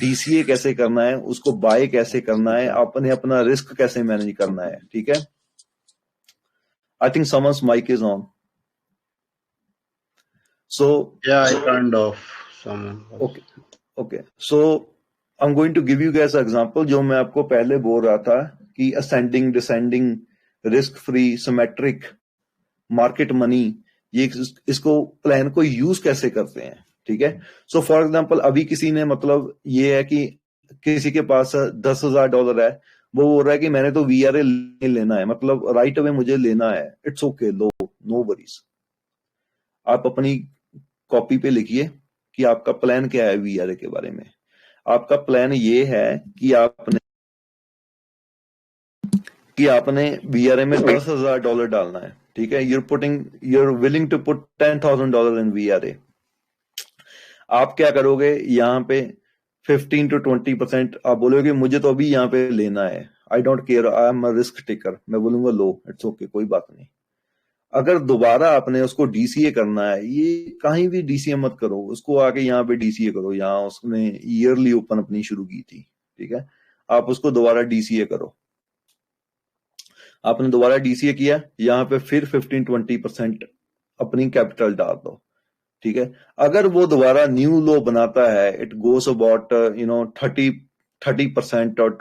DCA कैसे करना है, उसको बाय कैसे करना है, आपने अपना रिस्क कैसे मैनेज करना है. ठीक है, I think someone's mic is on. So yeah, I turned off someone. Okay. So I'm going to give you guys an example जो मैं आपको पहले बोल रहा था कि ascending, descending, risk free, symmetric, market money, ये इसको प्लान को यूज कैसे करते हैं. ठीक है, सो फॉर एग्जांपल अभी किसी ने मतलब ये है कि किसी के पास $10,000 है, वो बोल रहा है कि मैंने तो VRA लेना है, मतलब राइट अवे मुझे लेना है. It's okay, no worries. आप अपनी कॉपी पे लिखिए कि आपका प्लान क्या है VRA के बारे में. आपका प्लान ये है कि आपने VRA में $10,000 डालना है. ठीक है, you're willing to put $10,000 in VRA. आप क्या करोगे? यहाँ पे 15 to 20% आप बोलोगे मुझे तो अभी यहाँ पे लेना है, I don't care, I am a risk taker. मैं बोलूंगा लो, इट्स ओके, कोई बात नहीं. अगर दोबारा आपने उसको DCA करना है, ये कहीं भी DCA मत करो, उसको आके यहाँ पे DCA करो. यहाँ उसने ईयरली ओपन अपनी शुरू की थी. ठीक है, आप उसको दोबारा DCA करो. आपने दोबारा DCA किया, यहाँ पे फिर 15-20% अपनी कैपिटल डाल दो. ठीक है, अगर वो दोबारा न्यू लो बनाता है, इट गोस अबाउट 30% और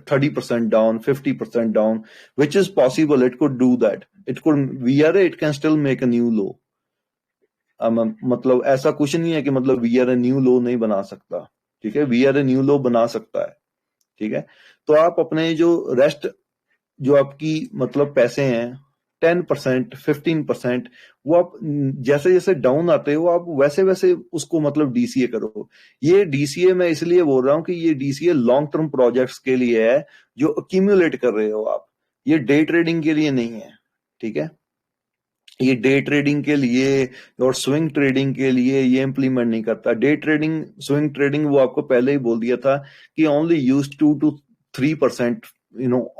30% down, 50% down, which is possible. It could do that. VRA, it can still make a new low. मतलब ऐसा कुछ नहीं है कि मतलब VRA न्यू लो नहीं बना सकता. ठीक है, VRA न्यू लो बना सकता है. ठीक है, तो आप अपने जो रेस्ट जो आपकी मतलब पैसे हैं 10%, 15%, वो आप जैसे जैसे डाउन आते हो आप वैसे वैसे उसको मतलब DCA करो. ये DCA मैं इसलिए बोल रहा हूं कि ये DCA लॉन्ग टर्म प्रोजेक्ट्स के लिए है जो अक्यूमुलेट कर रहे हो आप. ये डे ट्रेडिंग के लिए नहीं है. ठीक है, ये डे ट्रेडिंग के लिए और स्विंग ट्रेडिंग के लिए ये इंप्लीमेंट नहीं करता. डे ट्रेडिंग, स्विंग ट्रेडिंग वो आपको पहले ही बोल दिया था कि only use 2 to 3%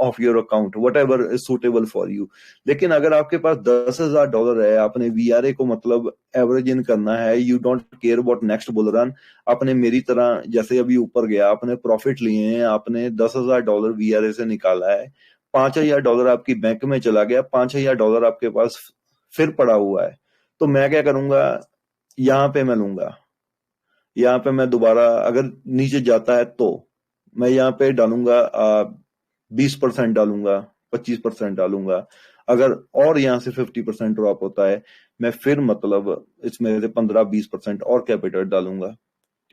of your account, what ever is suitable for you. लेकिन अगर आपके पास $10,000 है, आपने VRA को मतलब एवरेज इन करना है, you don't care about next bull run, आपने मेरी तरह जैसे अभी ऊपर गया, आपने प्रॉफिट लिए हैं, आपने $10,000 VRA से निकाला है, $5,000 आपकी बैंक में चला गया, $5,000 आपके पास फिर पड़ा हुआ है. तो मैं क्या करूंगा? यहां पे मैं लूंगा, यहां पे मैं दोबारा अगर नीचे जाता है तो मैं यहाँ पे डालूंगा 20% डालूंगा, 25% डालूंगा. अगर और यहाँ से 50% ड्रॉप होता है, मैं फिर मतलब इसमें से 15-20% और कैपिटल डालूंगा.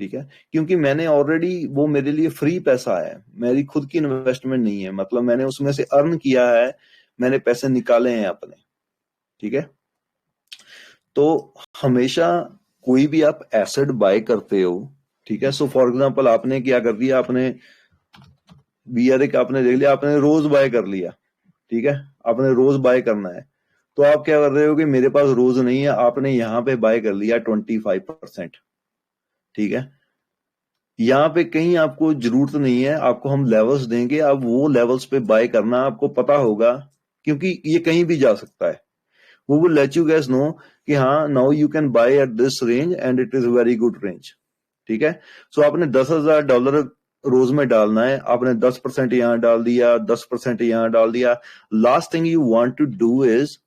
ठीक है, क्योंकि मैंने ऑलरेडी, वो मेरे लिए फ्री पैसा है, मेरी खुद की इन्वेस्टमेंट नहीं है, मतलब मैंने उसमें से अर्न किया है, मैंने पैसे निकाले हैं अपने. ठीक है, तो हमेशा कोई भी आप एसेट बाय करते हो, ठीक है, सो फॉर एग्जांपल आपने क्या कर दिया, आपने VRA का आपने देख लिया, आपने रोज बाय कर लिया. ठीक है, आपने रोज बाय करना है, तो आप क्या कर रहे हो कि मेरे पास रोज नहीं है, आपने यहां पे बाय कर लिया 25%. ठीक है, यहां पे कहीं आपको जरूरत नहीं है, आपको हम लेवल्स देंगे, आप वो लेवल्स पे बाय करना, आपको पता होगा क्योंकि ये कहीं भी जा सकता है. वो will let you guys know कि हाँ, now you can buy at this range and it is very good range. ठीक है, सो आपने $10,000 रोज में डालना है, आपने 10% यहां डाल दिया, 10% यहां डाल दिया. Last thing you want to do is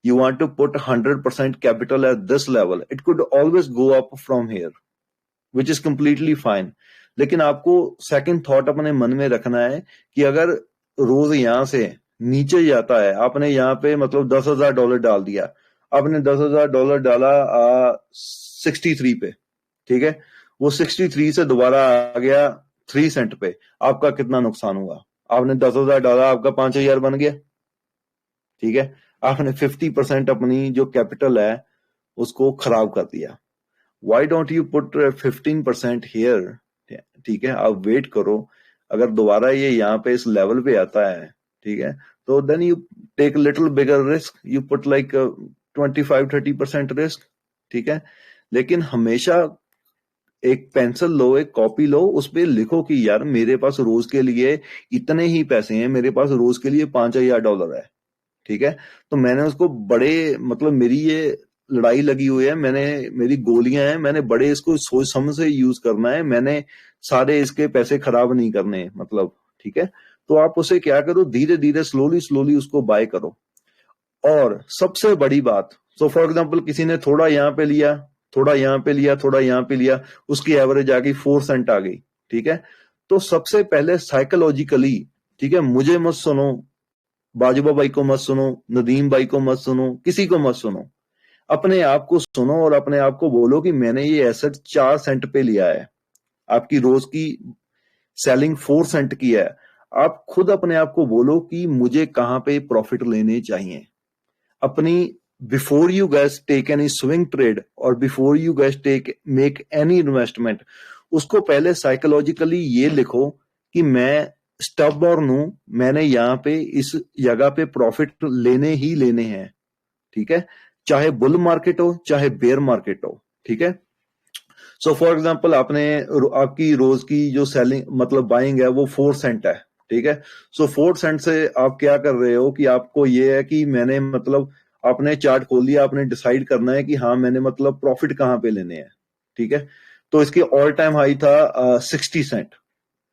you want to put 100% capital at this level. It could always go up from here, which is completely fine. लेकिन आपको सेकंड थॉट अपने मन में रखना है कि अगर रोज यहां से नीचे जाता है, आपने यहाँ पे मतलब $10,000 डाल दिया, आपने $10,000 डाला 63 पे. ठीक है, वो 63 से दोबारा आ गया 3 सेंट पे, आपका कितना नुकसान हुआ? आपने 10,000 डाला, आपका 5,000 बन गया. ठीक है, आपने 50% अपनी जो कैपिटल है उसको खराब कर दिया। Why don't you put 15% here? ठीक है, आप वेट करो, अगर दोबारा ये यहाँ पे इस लेवल पे आता है, ठीक है, तो then you take little bigger risk, you put like 25-30% risk, ठीक है। लेकिन हमेशा एक पेंसिल लो, एक कॉपी लो, उस पर लिखो कि यार मेरे पास रोज के लिए इतने ही पैसे हैं, मेरे पास रोज के लिए $5,000 है, ठीक है। तो मैंने उसको बड़े मतलब मेरी ये लड़ाई लगी हुई है, मैंने मेरी गोलियां हैं, मैंने बड़े इसको सोच समझ से यूज करना है, मैंने सारे इसके पैसे खराब नहीं करने मतलब, ठीक है। तो आप उसे क्या करो, धीरे धीरे स्लोली स्लोली उसको बाय करो। और सबसे बड़ी बात, सो फॉर एग्जाम्पल किसी ने थोड़ा यहाँ पे लिया, थोड़ा यहाँ पे लिया, थोड़ा यहाँ पे लिया, उसकी एवरेज आ गई 4 सेंट आ गई, ठीक है। तो सबसे पहले साइकोलॉजिकली, ठीक है, मुझे मत सुनो, बाजुबा भाई को मत सुनो, नदीम भाई को मत सुनो, किसी को मत सुनो, अपने आप को सुनो और अपने आप को बोलो कि मैंने ये एसेट 4 सेंट पे लिया है, आपकी रोज की सेलिंग 4 सेंट की है। आप खुद अपने आप को बोलो कि मुझे कहां पे प्रॉफिट लेने चाहिए। अपनी before you guess take any swing trade और before you guess take make any investment, उसको पहले साइकोलॉजिकली ये लिखो कि मैं स्टबबॉर्न हूं, मैंने यहाँ पे इस जगह पे प्रॉफिट लेने ही लेने हैं, ठीक है, चाहे बुल मार्केट हो चाहे बेयर मार्केट हो, ठीक है। सो फॉर एग्जांपल आपकी रोज की जो सेलिंग मतलब बाइंग है वो 4 सेंट है, ठीक है। सो 4 सेंट से आप क्या कर रहे हो कि आपको ये है कि मैंने मतलब आपने चार्ट खोल लिया, आपने डिसाइड करना है कि हाँ मैंने मतलब प्रॉफिट कहां पे लेने हैं, ठीक है। तो इसके ऑल टाइम हाई था 60 सेंट,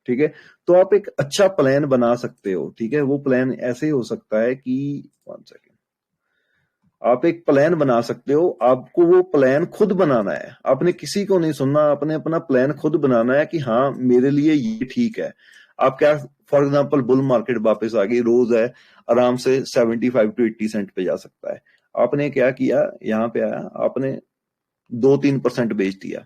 ठीक है। तो आप एक अच्छा प्लान बना सकते हो, ठीक है। वो प्लान ऐसे हो सकता है कि 1 सेकेंड, आप एक प्लान बना सकते हो, आपको वो प्लान खुद बनाना है, आपने किसी को नहीं सुनना, आपने अपना प्लान खुद बनाना है कि हाँ मेरे लिए ये ठीक है। आप क्या, फॉर एग्जांपल बुल मार्केट वापस आ गई, रोज है आराम से 75 to 80 सेंट पे जा सकता है, आपने क्या किया, यहाँ पे आया, आपने 2-3% बेच दिया।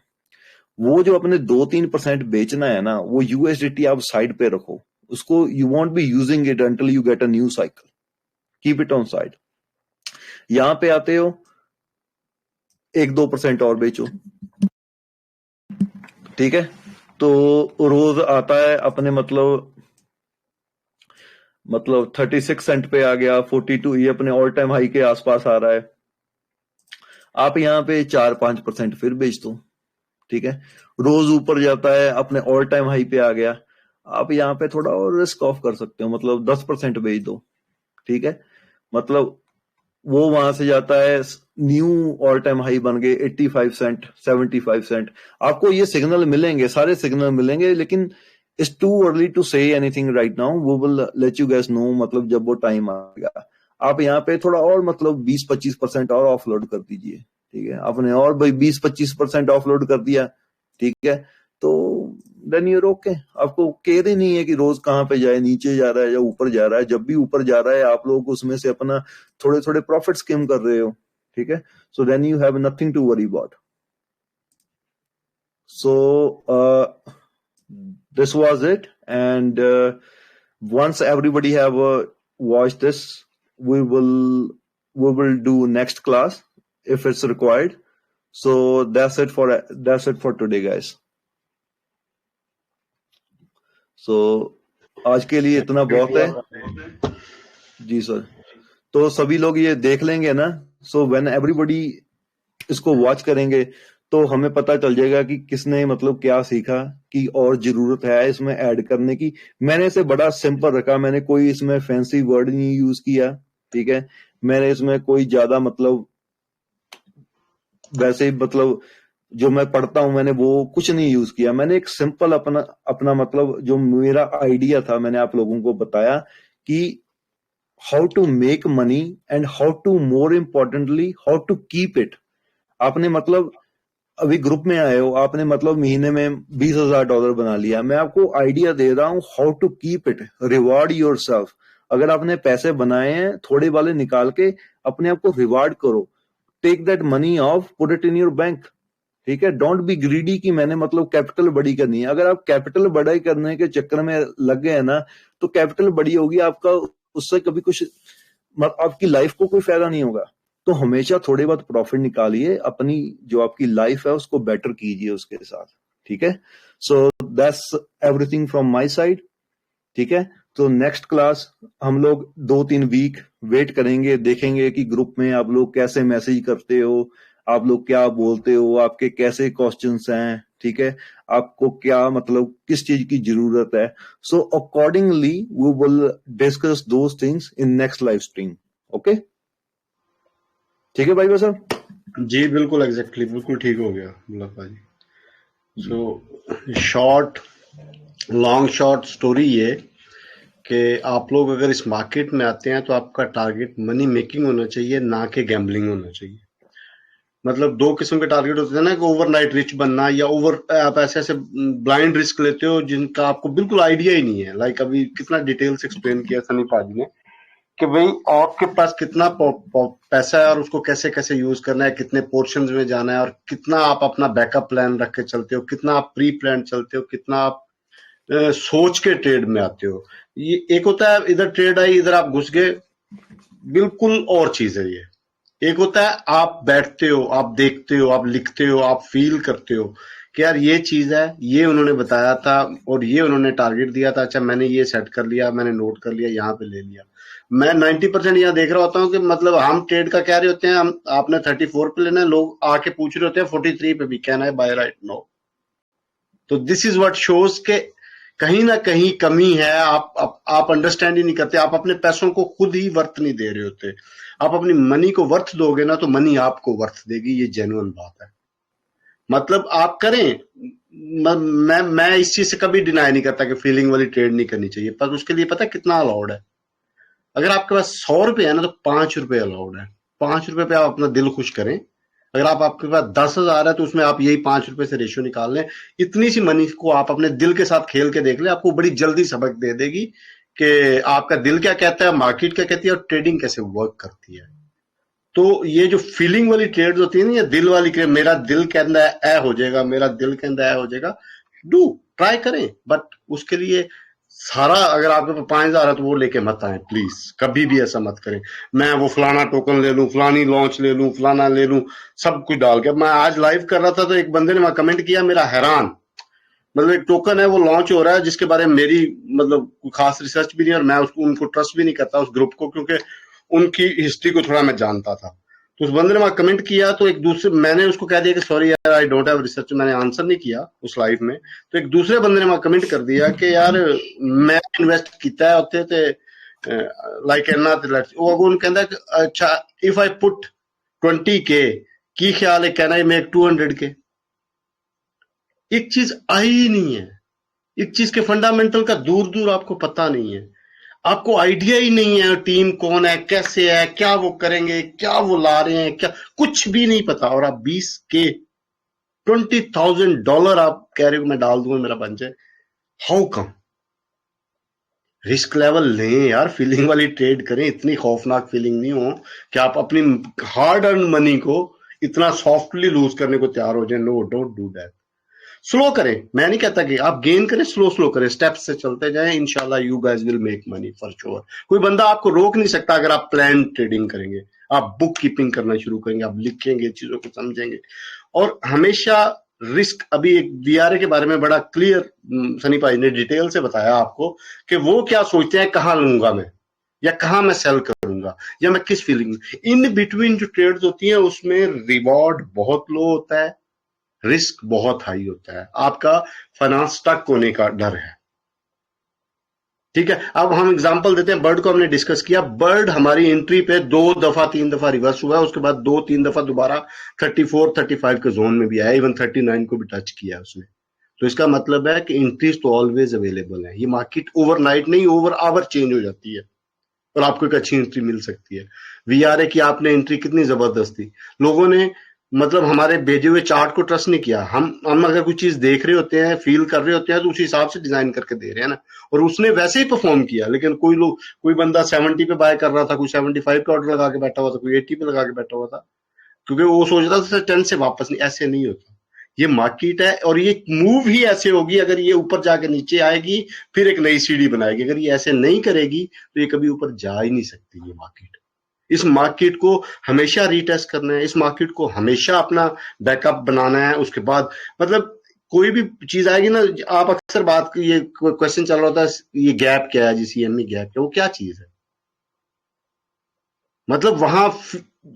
वो जो अपने 2-3% बेचना है ना, वो यूएसडीटी आप साइड पे रखो, उसको you won't be using it until you get a new cycle, keep it on side. यहां पे आते हो 1-2% और बेचो, ठीक है। तो रोज आता है अपने मतलब 36 सेंट पे आ गया, 42, ये अपने ऑल टाइम हाई के आसपास आ रहा है, आप यहाँ पे 4-5% फिर बेच दो, ठीक है। रोज ऊपर जाता है, अपने ऑल टाइम हाई पे आ गया, आप यहाँ पे थोड़ा और रिस्क ऑफ कर सकते हो, मतलब 10% बेच दो, ठीक है। मतलब वो वहां से जाता है, न्यू ऑल टाइम हाई बन गए 85 सेंट, 75 सेंट, आपको ये सिग्नल मिलेंगे, सारे सिग्नल मिलेंगे, लेकिन it's too early to say anything right now, वो will let you guess know, मतलब जब वो टाइम आएगा। आप यहाँ पे थोड़ा और मतलब 20-25% और ऑफलोड कर दीजिए, ठीक है। आपने और भाई 20-25% ऑफलोड कर दिया, ठीक है, तो देन यू ओके, आपको केयर ही नहीं है कि रोज कहाँ पे जाए, नीचे जा रहा है या ऊपर जा रहा है। जब भी ऊपर जा रहा है आप लोग उसमें से अपना थोड़े थोड़े प्रॉफिट स्किम कर रहे हो, ठीक है। So then you have nothing to worry about. So this was it, and once everybody have watched this, we will do next class if it's required. So that's it for today, guys. So आज के लिए इतना बहुत है जी sir. तो सभी लोग ये देख लेंगे ना, सो व्हेन एवरीबॉडी इसको वॉच करेंगे तो हमें पता चल जाएगा कि किसने मतलब क्या सीखा, कि और जरूरत है इसमें ऐड करने की। मैंने इसे बड़ा सिंपल रखा, मैंने कोई इसमें फैंसी वर्ड नहीं यूज किया, ठीक है। मैंने इसमें कोई ज्यादा मतलब वैसे ही मतलब जो मैं पढ़ता हूं मैंने वो कुछ नहीं यूज किया, मैंने एक सिंपल अपना अपना मतलब जो मेरा आइडिया था मैंने आप लोगों को बताया कि how to make money and how to more importantly how to keep it. आपने मतलब अभी ग्रुप में आए हो, आपने मतलब महीने में $20,000 बना लिया, मैं आपको आइडिया दे रहा हूं how to keep it, reward yourself. अगर आपने पैसे बनाए हैं थोड़े वाले निकाल के अपने आप को रिवार्ड करो, take that money off, put it in your bank, ठीक है। डोंट बी ग्रीडी कि मैंने मतलब कैपिटल बड़ी करनी है। अगर आप कैपिटल बड़ी करने के चक्कर में लग गए ना तो कैपिटल बड़ी होगी आपका, उससे कभी कुछ आपकी लाइफ को कोई फायदा नहीं होगा। तो हमेशा थोड़े बहुत प्रॉफिट निकालिए, अपनी जो आपकी लाइफ है उसको बेटर कीजिए उसके साथ, ठीक है। So that's everything from my side, ठीक है। तो नेक्स्ट क्लास हम लोग 2-3 वीक वेट करेंगे, देखेंगे कि ग्रुप में आप लोग कैसे मैसेज करते हो, आप लोग क्या बोलते हो, आपके कैसे क्वेश्चंस हैं, ठीक है, आपको क्या मतलब किस चीज की जरूरत है। So accordingly we will discuss those things in next live stream. Okay, ठीक है भाई साहब जी बिल्कुल एग्जैक्टली, बिल्कुल ठीक हो गया Mulla ji. So short long short story ये कि आप लोग अगर इस मार्केट में आते हैं तो आपका टारगेट मनी मेकिंग होना चाहिए, ना कि गैम्बलिंग होना चाहिए। मतलब दो किस्म के टारगेट होते हैं ना, कि ओवरनाइट रिच बनना, या आप ऐसे ऐसे ब्लाइंड रिस्क लेते हो जिनका आपको बिल्कुल आइडिया ही नहीं है। लाइक अभी कितना डिटेल्स एक्सप्लेन किया सनी पाजी ने कि भाई आपके पास कितना पैसा है और उसको कैसे कैसे यूज करना है, कितने पोर्शंस में जाना है, और कितना आप अपना बैकअप प्लान रख के चलते हो, कितना आप प्री प्लान चलते हो, कितना आप सोच के ट्रेड में आते हो। ये एक होता है इधर ट्रेड आई इधर आप घुस गए, बिल्कुल और चीज है ये। एक होता है आप बैठते हो, आप देखते हो, आप लिखते हो, आप फील करते हो कि यार ये चीज है, ये उन्होंने बताया था और ये उन्होंने टारगेट दिया था, अच्छा मैंने ये सेट कर लिया, मैंने नोट कर लिया, यहाँ पे ले लिया। मैं 90% यहाँ देख रहा होता हूँ कि मतलब हम ट्रेड का कह रहे होते हैं, हम आपने 34 पे लेना है, लोग आके पूछ रहे होते हैं 43 पे भी, कहना है बाय राइट नो। तो दिस इज व्हाट शोज के कहीं ना कहीं कमी है। आप अंडरस्टैंड ही नहीं करते, आप अपने पैसों को खुद ही वर्थ नहीं दे रहे होते। आप अपनी मनी को वर्थ दोगे ना तो मनी आपको वर्थ देगी, ये जेन्युइन बात है। मतलब आप करें, मैं इस चीज से कभी डिनाई नहीं करता कि फीलिंग वाली ट्रेड नहीं करनी चाहिए, पर उसके लिए पता है कितना अलाउड है। अगर आपके पास 100 रुपए है ना तो 5 रुपए अलाउड है। 5 रुपए पे आप अपना दिल खुश करें। अगर आपके पास 10,000 है तो उसमें आप यही 5 रुपए से रेशियो निकाल लें। इतनी सी मनी को आप अपने दिल के साथ खेल के देख लें, आपको बड़ी जल्दी सबक दे देगी कि आपका दिल क्या कहता है, मार्केट क्या कहती है, और ट्रेडिंग कैसे वर्क करती है। तो ये जो फीलिंग वाली ट्रेड होती है ना, ये दिल वाली ट्रेड, मेरा दिल कहता है ए हो जाएगा, मेरा दिल कहता है ए हो जाएगा, डू ट्राई करें। बट उसके लिए सारा, अगर आपके पास 5,000 है तो वो लेके मत आए प्लीज, कभी भी ऐसा मत करें। मैं वो फलाना टोकन ले लूं, फलानी लॉन्च ले लूं, फलाना ले लूं, सब कुछ डाल के। मैं आज लाइव कर रहा था तो एक बंदे ने वहां कमेंट किया, मेरा हैरान। मतलब एक टोकन है वो लॉन्च हो रहा है जिसके बारे में मेरी मतलब खास रिसर्च भी नहीं, और मैं उसको उनको ट्रस्ट भी नहीं करता उस ग्रुप को, क्योंकि उनकी हिस्ट्री को थोड़ा मैं जानता था। तो उस बंदे ने वहां कमेंट किया, तो एक दूसरे, मैंने उसको कह दिया कि सॉरी यार आई डोंट हैव रिसर्च, मैंने आंसर नहीं किया उस लाइव में। तो एक दूसरे बंदे ने वहां कमेंट कर दिया कि यार मैं इन्वेस्ट किया है उत्ते ते लाइक इन्ना ते लेट्स वो अगों कहंदा कि अच्छा इफ आई पुट 20K की ख्याल है कहना मेक 200K। एक चीज आई ही नहीं है, एक चीज के फंडामेंटल का दूर दूर आपको पता नहीं है, आपको आइडिया ही नहीं है टीम कौन है, कैसे है, क्या वो करेंगे, क्या वो ला रहे हैं, क्या कुछ भी नहीं पता। और आप 20K $20,000 आप कह रहे हो मैं डाल दूंगा मेरा बन जाए, हाउ कम। रिस्क लेवल लें यार, फीलिंग वाली ट्रेड करें, इतनी खौफनाक फीलिंग नहीं हो कि आप अपनी हार्ड अर्न मनी को इतना सॉफ्टली लूज करने को तैयार हो जाए। No, don't do that. Slow करें, मैं नहीं कहता कि आप गेन करें, स्लो स्लो करें, स्टेप्स से चलते जाएं, इंशाल्लाह you guys will make money for sure. कोई बंदा आपको रोक नहीं सकता अगर आप प्लान ट्रेडिंग करेंगे, आप बुक कीपिंग करना शुरू करेंगे, आप लिखेंगे, चीजों को समझेंगे। और हमेशा रिस्क, अभी एक वीआरए के बारे में बड़ा क्लियर सनी भाई ने डिटेल से बताया आपको कि वो क्या सोचते हैं, कहां लूंगा मैं, या कहां मैं सेल करूंगा, या मैं किस फीलिंग में। इन बिटवीन जो ट्रेड्स होती हैं उसमें रिवॉर्ड बहुत लो होता है, रिस्क बहुत हाई होता है, आपका फाइनेंस स्टक होने का डर है। ठीक है, अब हम एग्जांपल देते हैं, बर्ड को हमने डिस्कस किया। बर्ड हमारी एंट्री पे 2-3 दफा रिवर्स हुआ है, उसके बाद 2-3 दफा दोबारा 34-35 के जोन में भी आया, इवन 39 को भी टच किया उसने। तो इसका मतलब है कि एंट्रीज तो ऑलवेज अवेलेबल है। ये मार्केट ओवरनाइट नहीं, ओवर आवर चेंज हो जाती है और आपको एक अच्छी एंट्री मिल सकती है। वीआरए की आपने एंट्री कितनी जबरदस्त थी, लोगों ने मतलब हमारे भेजे हुए चार्ट को ट्रस्ट नहीं किया। हम अगर कोई चीज देख रहे होते हैं, फील कर रहे होते हैं, तो उसी हिसाब से डिजाइन करके दे रहे हैं ना, और उसने वैसे ही परफॉर्म किया। लेकिन कोई बंदा 70 पे बाय कर रहा था, कोई 75 का ऑर्डर लगा के बैठा हुआ था, कोई 80 पे लगा के बैठा हुआ था, क्योंकि वो सोच रहा था 10 से वापस नहीं। ऐसे नहीं होता, ये मार्केट है और ये मूव ही ऐसे होगी। अगर ये ऊपर जाके नीचे आएगी फिर एक नई सीढ़ी बनाएगी, अगर ये ऐसे नहीं करेगी तो ये कभी ऊपर जा ही नहीं सकती ये मार्केट। इस मार्केट को हमेशा रीटेस्ट करना है, इस मार्केट को हमेशा अपना बैकअप बनाना है। उसके बाद मतलब कोई भी चीज आएगी ना, आप अक्सर बात ये क्वेश्चन चल रहा होता है, ये गैप क्या है जी, सीएमई गैप क्या, वो क्या चीज है? मतलब वहां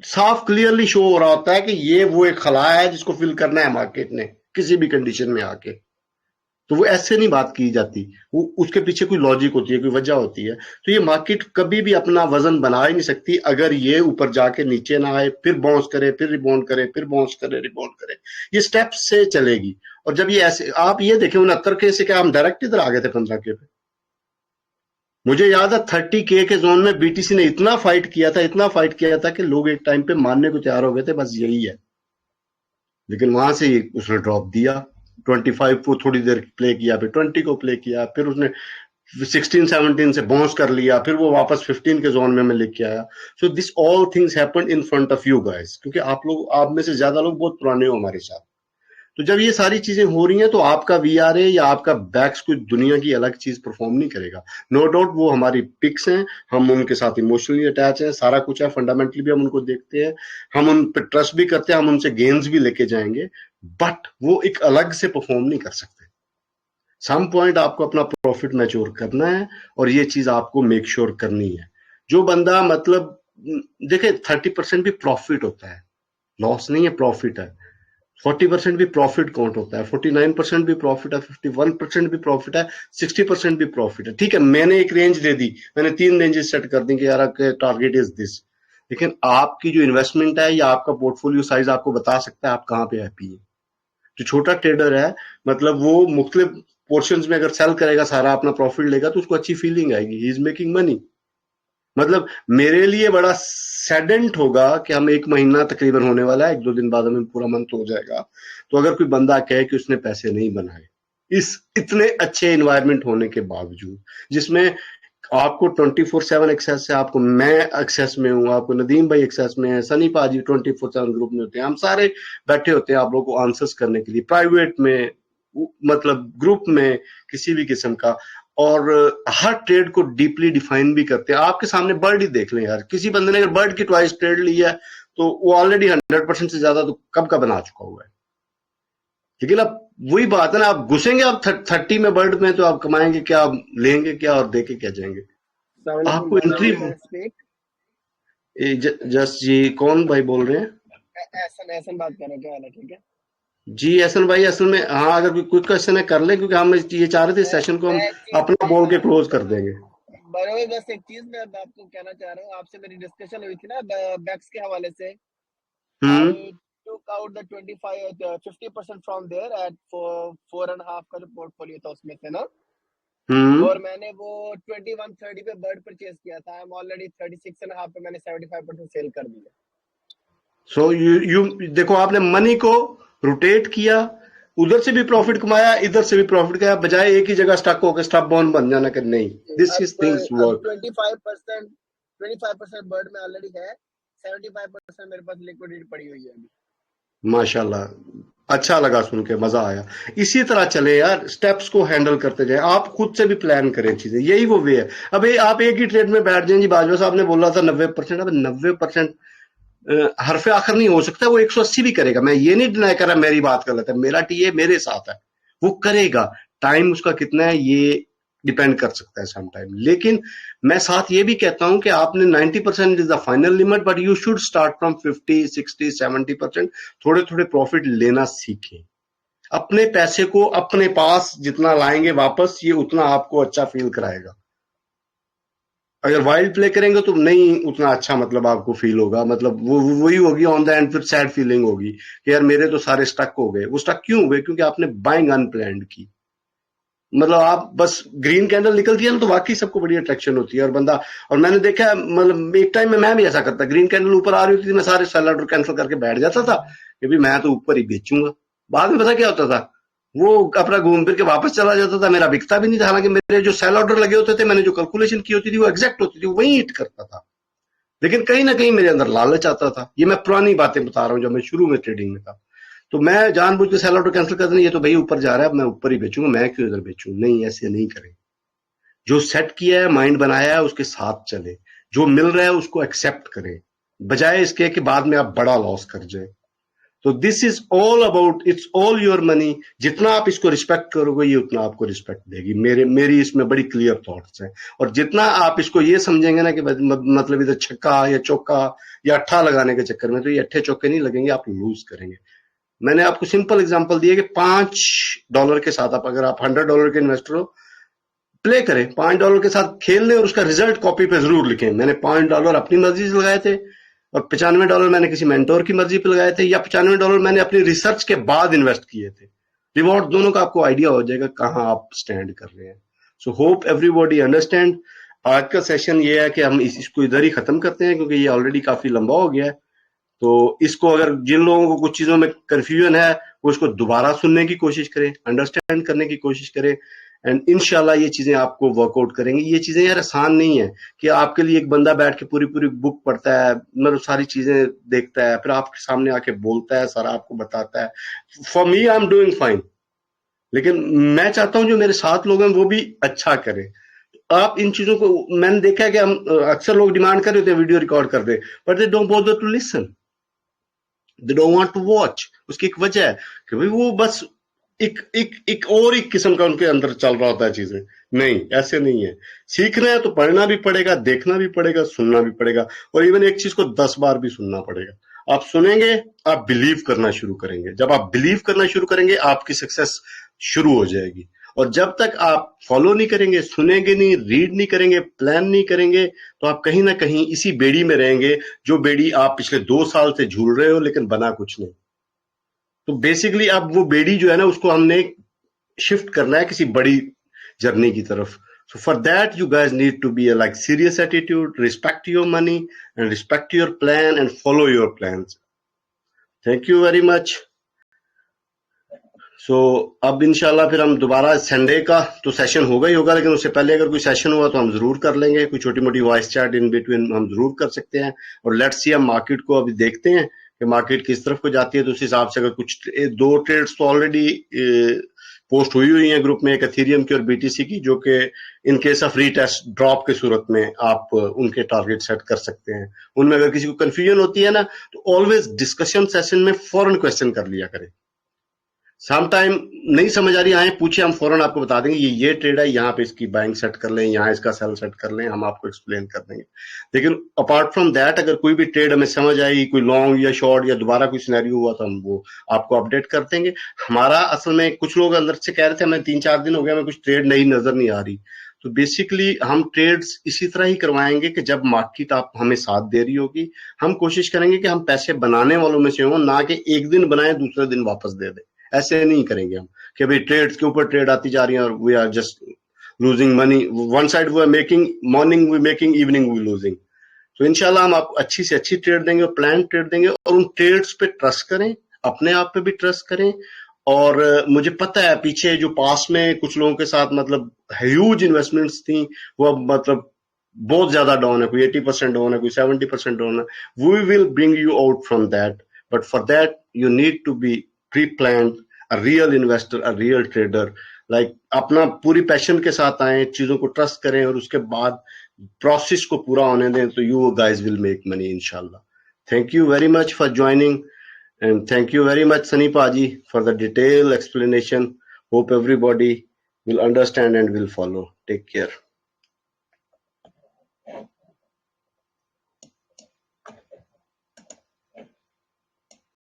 साफ क्लियरली शो हो रहा होता है कि ये वो एक खला है जिसको फिल करना है मार्केट ने किसी भी कंडीशन में आके। तो वो ऐसे नहीं बात की जाती, वो उसके पीछे कोई लॉजिक होती है, कोई वजह होती है। तो ये मार्केट कभी भी अपना वजन बना ही नहीं सकती अगर ये ऊपर जाके नीचे ना आए, फिर बाउंस करे, फिर रिबाउंड करे, फिर बाउंस करे, रिबाउंड करे। ये स्टेप्स से चलेगी। और जब ये ऐसे, आप ये देखें 69 के से क्या हम डायरेक्ट इधर आ गए थे 15 के पे। मुझे याद है 30K के जोन में बीटीसी ने इतना फाइट किया था, इतना फाइट किया था कि लोग एक टाइम पे मानने को तैयार हो गए थे बस यही है। लेकिन वहां से उसने ड्रॉप दिया, 25 को थोड़ी देर प्ले किया, फिर 20 को प्ले किया, फिर उसने 16-17 से बाउंस कर लिया, फिर वो वापस 15 के जोन में मैं लेके आया। So this all things happened in front of you guys, क्योंकि आप में से ज्यादा लोग बहुत पुराने हो हमारे साथ। तो जब ये सारी चीजें हो रही हैं तो आपका वीआरए या आपका बैक्स कोई दुनिया की अलग चीज परफॉर्म नहीं करेगा। नो डाउट वो हमारी पिक्स हैं, हम उनके साथ इमोशनली अटैच हैं, सारा कुछ है, फंडामेंटली भी हम उनको देखते हैं, हम उन पर ट्रस्ट भी करते हैं, हम उनसे गेन्स भी लेके जाएंगे, बट वो एक अलग से परफॉर्म नहीं कर सकते। सम पॉइंट आपको अपना प्रॉफिट मैच्योर करना है और ये चीज आपको मेक श्योर करनी है। जो बंदा मतलब देखे 30% भी प्रॉफिट होता है, लॉस नहीं है, प्रॉफिट है। 40% भी प्रॉफिट काउंट होता है, 49% भी प्रॉफिट है, 51% भी प्रॉफिट है, 60% भी प्रॉफिट है। ठीक है, मैंने एक रेंज दे दी, मैंने 3 रेंजेस सेट कर दी कि यार टारगेट इज दिस, लेकिन आपकी जो इन्वेस्टमेंट है या आपका पोर्टफोलियो साइज आपको बता सकता है आप कहाँ पे हैप्पी है। जो छोटा ट्रेडर है मतलब वो मुख्तलिफ पोर्शंस में अगर सेल करेगा, सारा अपना प्रॉफिट लेगा तो उसको अच्छी फीलिंग आएगी, ही इज मेकिंग मनी। मतलब मेरे लिए बड़ा सैडेंट होगा कि हम 1 महीना तकरीबन होने वाला है, 1-2 दिन बाद हमें पूरा मंथ हो जाएगा, तो अगर कोई बंदा कहे कि उसने पैसे नहीं बनाए इस इतने अच्छे एनवायरनमेंट होने के बावजूद, जिसमें आपको 24/7 एक्सेस है, आपको मैं एक्सेस में हूँ, आपको नदीम भाई एक्सेस में है, सनी पाजी 24/7 ग्रुप में होते हैं, हम सारे बैठे होते हैं आप लोगों को आंसर्स करने के लिए, प्राइवेट में मतलब ग्रुप में किसी भी किस्म का, और हर ट्रेड को डीपली डिफाइन भी करते हैं। आपके सामने बर्ड ही देख लें यार, किसी बंदे ने अगर बर्ड की ट्वाइस ट्रेड ली है तो वो ऑलरेडी 100% से ज्यादा तो कब का बना चुका हुआ है। लेकिन अब वही बात है ना, आप घुसेंगे आप 30 में बर्ड में तो आप कमाएंगे क्या, आप लेंगे क्या और देके क्या जाएंगे। आपको एंट्री जस्ट जी कौन भाई बोल रहे हैं? ऐसा बात कर रहे हैं, क्या हाल है? ठीक है जी एहसन भाई, असल में हाँ अगर कोई क्विक क्वेश्चन है कर ले, क्योंकि हम ये चाह रहे थे सेशन को हम अपना बोल के क्लोज कर देंगे। बराबर, बस एक चीज मैं आपको कहना चाह रहा हूँ, आपसे मेरी डिस्कशन हुई थी ना बैक्स के हवाले से। I took out the 50% from there at 4.5 का जो पोर्टफोलियो था उसमें से ना, और मैंने वो 21-30 पे बर्ड परचेज किया था। आई एम ऑलरेडी 36.5 पे मैंने 75% सेल कर दिया। सो यू देखो, आपने मनी को रोटेट किया, उधर से भी प्रॉफिट कमाया, इधर से भी प्रॉफिट किया, बजाय एक ही जगह स्टक होकर स्टॉप बॉन बन जाना कि नहीं। This is things work. 25% bird में ऑलरेडी है, 75% मेरे पास लिक्विडिटी पड़ी हुई है अभी। माशाल्लाह, अच्छा लगा सुन के, मजा आया। इसी तरह चले यार, स्टेप्स को हैंडल करते जाए, आप खुद से भी प्लान करें चीजें, यही वो वे है। अब आप एक ही ट्रेड में बैठ जाएं जी, बाजवा साहब ने बोला था 90%, अब 90% हरफे आखिर नहीं हो सकता, वो 180 भी करेगा। मैं ये नहीं डिनाई कर रहा मेरी बात गलत है, मेरा टीए मेरे साथ है, वो करेगा। टाइम उसका कितना है ये डिपेंड कर सकता है सम टाइम, लेकिन मैं साथ ये भी कहता हूं कि आपने 90% is the final limit, but you should start from 50, 60, 70%। थोड़े थोड़े प्रॉफिट लेना सीखें, अपने पैसे को अपने पास जितना लाएंगे वापस, ये उतना आपको अच्छा फील कराएगा। अगर वाइल्ड प्ले करेंगे तो नहीं उतना अच्छा मतलब आपको फील होगा, मतलब वो वही होगी ऑन द एंड, फिर सैड फीलिंग होगी कि यार मेरे तो सारे स्टक हो गए। वो स्टक क्यों हो गए? क्योंकि आपने बाइंग अनप्लान्ड की। मतलब आप बस ग्रीन कैंडल निकलती है ना तो वाकई सबको बड़ी अट्रैक्शन होती है, और बंदा, और मैंने देखा है मतलब एक टाइम में मैं भी ऐसा करता, ग्रीन कैंडल ऊपर आ रही होती थी, मैं सारे सेल ऑर्डर कैंसिल करके बैठ जाता था कि भी मैं तो ऊपर ही बेचूंगा। बाद में पता क्या होता था, वो अपना घूम फिर के वापस चला जाता था, मेरा बिकता भी नहीं था, हालांकि मेरे जो सेल ऑर्डर लगे होते थे, मैंने जो कैलकुलेशन की होती थी वो एग्जैक्ट होती थी, वही हिट करता था। लेकिन कहीं ना कहीं मेरे अंदर लालच आता था। ये मैं पुरानी बातें बता रहा हूँ, जब मैं शुरू में ट्रेडिंग में था, तो मैं जानबूझ के सेल ऑर्डर कैंसिल कर देना, ये तो भाई ऊपर जा रहा है, मैं ऊपर ही बेचूंगा, मैं क्यों इधर बेचूं। नहीं, ऐसे नहीं करें। जो सेट किया है, माइंड बनाया है, उसके साथ चले। जो मिल रहा है उसको एक्सेप्ट करें, बजाय इसके कि बाद में आप बड़ा लॉस कर जाए। तो this is all about, it's all your money. जितना आप इसको रिस्पेक्ट करोगे ये उतना आपको रिस्पेक्ट देगी। मेरी इसमें बड़ी क्लियर थॉट्स हैं। और जितना आप इसको ये समझेंगे ना कि मतलब इधर छक्का या चौका या अट्ठा लगाने के चक्कर में, तो ये अट्ठे चौके नहीं लगेंगे, आप लूज करेंगे। मैंने आपको सिंपल एग्जांपल दिया कि $5 के साथ अगर आप $100 के इन्वेस्टर हो, प्ले करें, $5 के साथ खेल लें और उसका रिजल्ट कॉपी पे जरूर लिखें। मैंने $5 अपनी मर्जी से लगाए थे और $95 मैंने किसी मेंटोर की मर्जी पे लगाए थे, या $95 मैंने अपनी रिसर्च के बाद इन्वेस्ट किए थे। रिवॉर्ड दोनों का आपको आइडिया हो जाएगा कहां आप स्टैंड कर रहे हैं। So hope everybody understand. आज का सेशन ये है कि हम इसको इधर ही खत्म करते हैं, क्योंकि ये ऑलरेडी काफी लंबा हो गया है। तो इसको अगर जिन लोगों को कुछ चीजों में कंफ्यूजन है वो इसको दोबारा सुनने की कोशिश करें, अंडरस्टैंड करने की कोशिश करें, एंड इंशाल्लाह ये चीजें आपको वर्कआउट करेंगी। ये चीजें यार आसान नहीं है कि आपके लिए एक बंदा बैठ के पूरी बुक पढ़ता है, मतलब सारी चीजें देखता है, फिर आपके सामने आके बोलता है, सारा आपको बताता है। For me I am doing fine, लेकिन मैं चाहता हूं जो मेरे साथ लोग हैं वो भी अच्छा करें। आप इन चीजों को, मैंने देखा है कि हम अक्सर लोग डिमांड कर रहे थे वीडियो रिकॉर्ड कर दे, but they don't bother to listen, they don't want to watch. उसकी एक वजह है कि भाई वो बस एक किस्म का उनके अंदर चल रहा होता है चीजें। नहीं, ऐसे नहीं है। सीखना है तो पढ़ना भी पड़ेगा, देखना भी पड़ेगा, सुनना भी पड़ेगा, और इवन एक चीज को 10 बार भी सुनना पड़ेगा। आप सुनेंगे, आप बिलीव करना शुरू करेंगे। जब आप बिलीव करना शुरू करेंगे आपकी सक्सेस शुरू हो जाएगी। और जब तक आप फॉलो नहीं करेंगे, सुनेंगे नहीं, रीड नहीं करेंगे, प्लान नहीं करेंगे, तो आप कहीं ना कहीं इसी बेड़ी में रहेंगे, जो बेड़ी आप पिछले 2 साल से झूल रहे हो लेकिन बना कुछ नहीं। तो बेसिकली अब वो बेड़ी जो है ना, उसको हमने शिफ्ट करना है किसी बड़ी जर्नी की तरफ। So for that you guys need to be a like serious attitude, respect your money and respect your plan and follow your plans. Thank you very much. So अब इंशाल्लाह फिर हम दोबारा संडे का तो सेशन होगा ही होगा, लेकिन उससे पहले अगर कोई सेशन हुआ तो हम जरूर कर लेंगे। कोई छोटी मोटी वॉइस चैट इन बिटवीन हम जरूर कर सकते हैं। और लेट्स सी, हम मार्केट को अभी देखते हैं कि मार्केट किस तरफ को जाती है। तो उस हिसाब से अगर कुछ 2 ट्रेड्स तो ऑलरेडी पोस्ट हुई हैं ग्रुप में, एक एथेरियम की और बीटीसी की, जो कि in case of retest drop के सूरत में आप उनके टारगेट सेट कर सकते हैं। उनमें अगर किसी को कंफ्यूजन होती है ना, तो ऑलवेज डिस्कशन सेशन में फौरन क्वेश्चन कर लिया करें। सम टाइम नहीं समझ आ रही, आए पूछे, हम फौरन आपको बता देंगे ये ट्रेड है, यहाँ पे इसकी बाइंग सेट कर लें, यहाँ इसका सेल सेट कर लें, हम आपको एक्सप्लेन कर देंगे। लेकिन अपार्ट फ्रॉम दैट अगर कोई भी ट्रेड हमें समझ आई, कोई लॉन्ग या शॉर्ट या दोबारा कोई सिनेरियो हुआ, तो हम वो आपको अपडेट कर देंगे। हमारा असल में कुछ लोग अंदर से कह रहे थे हमें 3-4 दिन हो गया, हमें कुछ ट्रेड नई नजर नहीं आ रही। तो बेसिकली हम ट्रेड्स इसी तरह ही करवाएंगे कि जब मार्केट आप हमें साथ दे रही होगी, हम कोशिश करेंगे कि हम पैसे बनाने वालों में से हों, ना कि एक दिन बनाए दूसरे दिन वापस दे दें। ऐसे नहीं करेंगे हम कि भाई ट्रेड्स के ऊपर ट्रेड आती जा रही है और we are just losing money. One side we are making, morning we making, evening we losing. तो इंशाल्लाह हम आपको अच्छी से अच्छी ट्रेड देंगे, प्लान ट्रेड देंगे, और उन ट्रेड्स पे ट्रस्ट करें, अपने आप पे भी ट्रस्ट करें। और मुझे पता है पीछे जो पास में कुछ लोगों के साथ मतलब ह्यूज इन्वेस्टमेंट्स थी, वो अब मतलब बहुत ज्यादा डाउन है, कोई 80% डाउन है, कोई 70% डाउन है। We will bring you out from that, but for that you need to be pre-planned, a real investor, a real trader. Like अपना पूरी पैशन के साथ आए, चीजों को ट्रस्ट करें और उसके बाद प्रोसेस को पूरा होने दें, तो you guys will make money inshallah. Thank you very much for joining, and thank you very much Sunny Paji for the detailed explanation. Hope everybody will understand and will follow. Take care.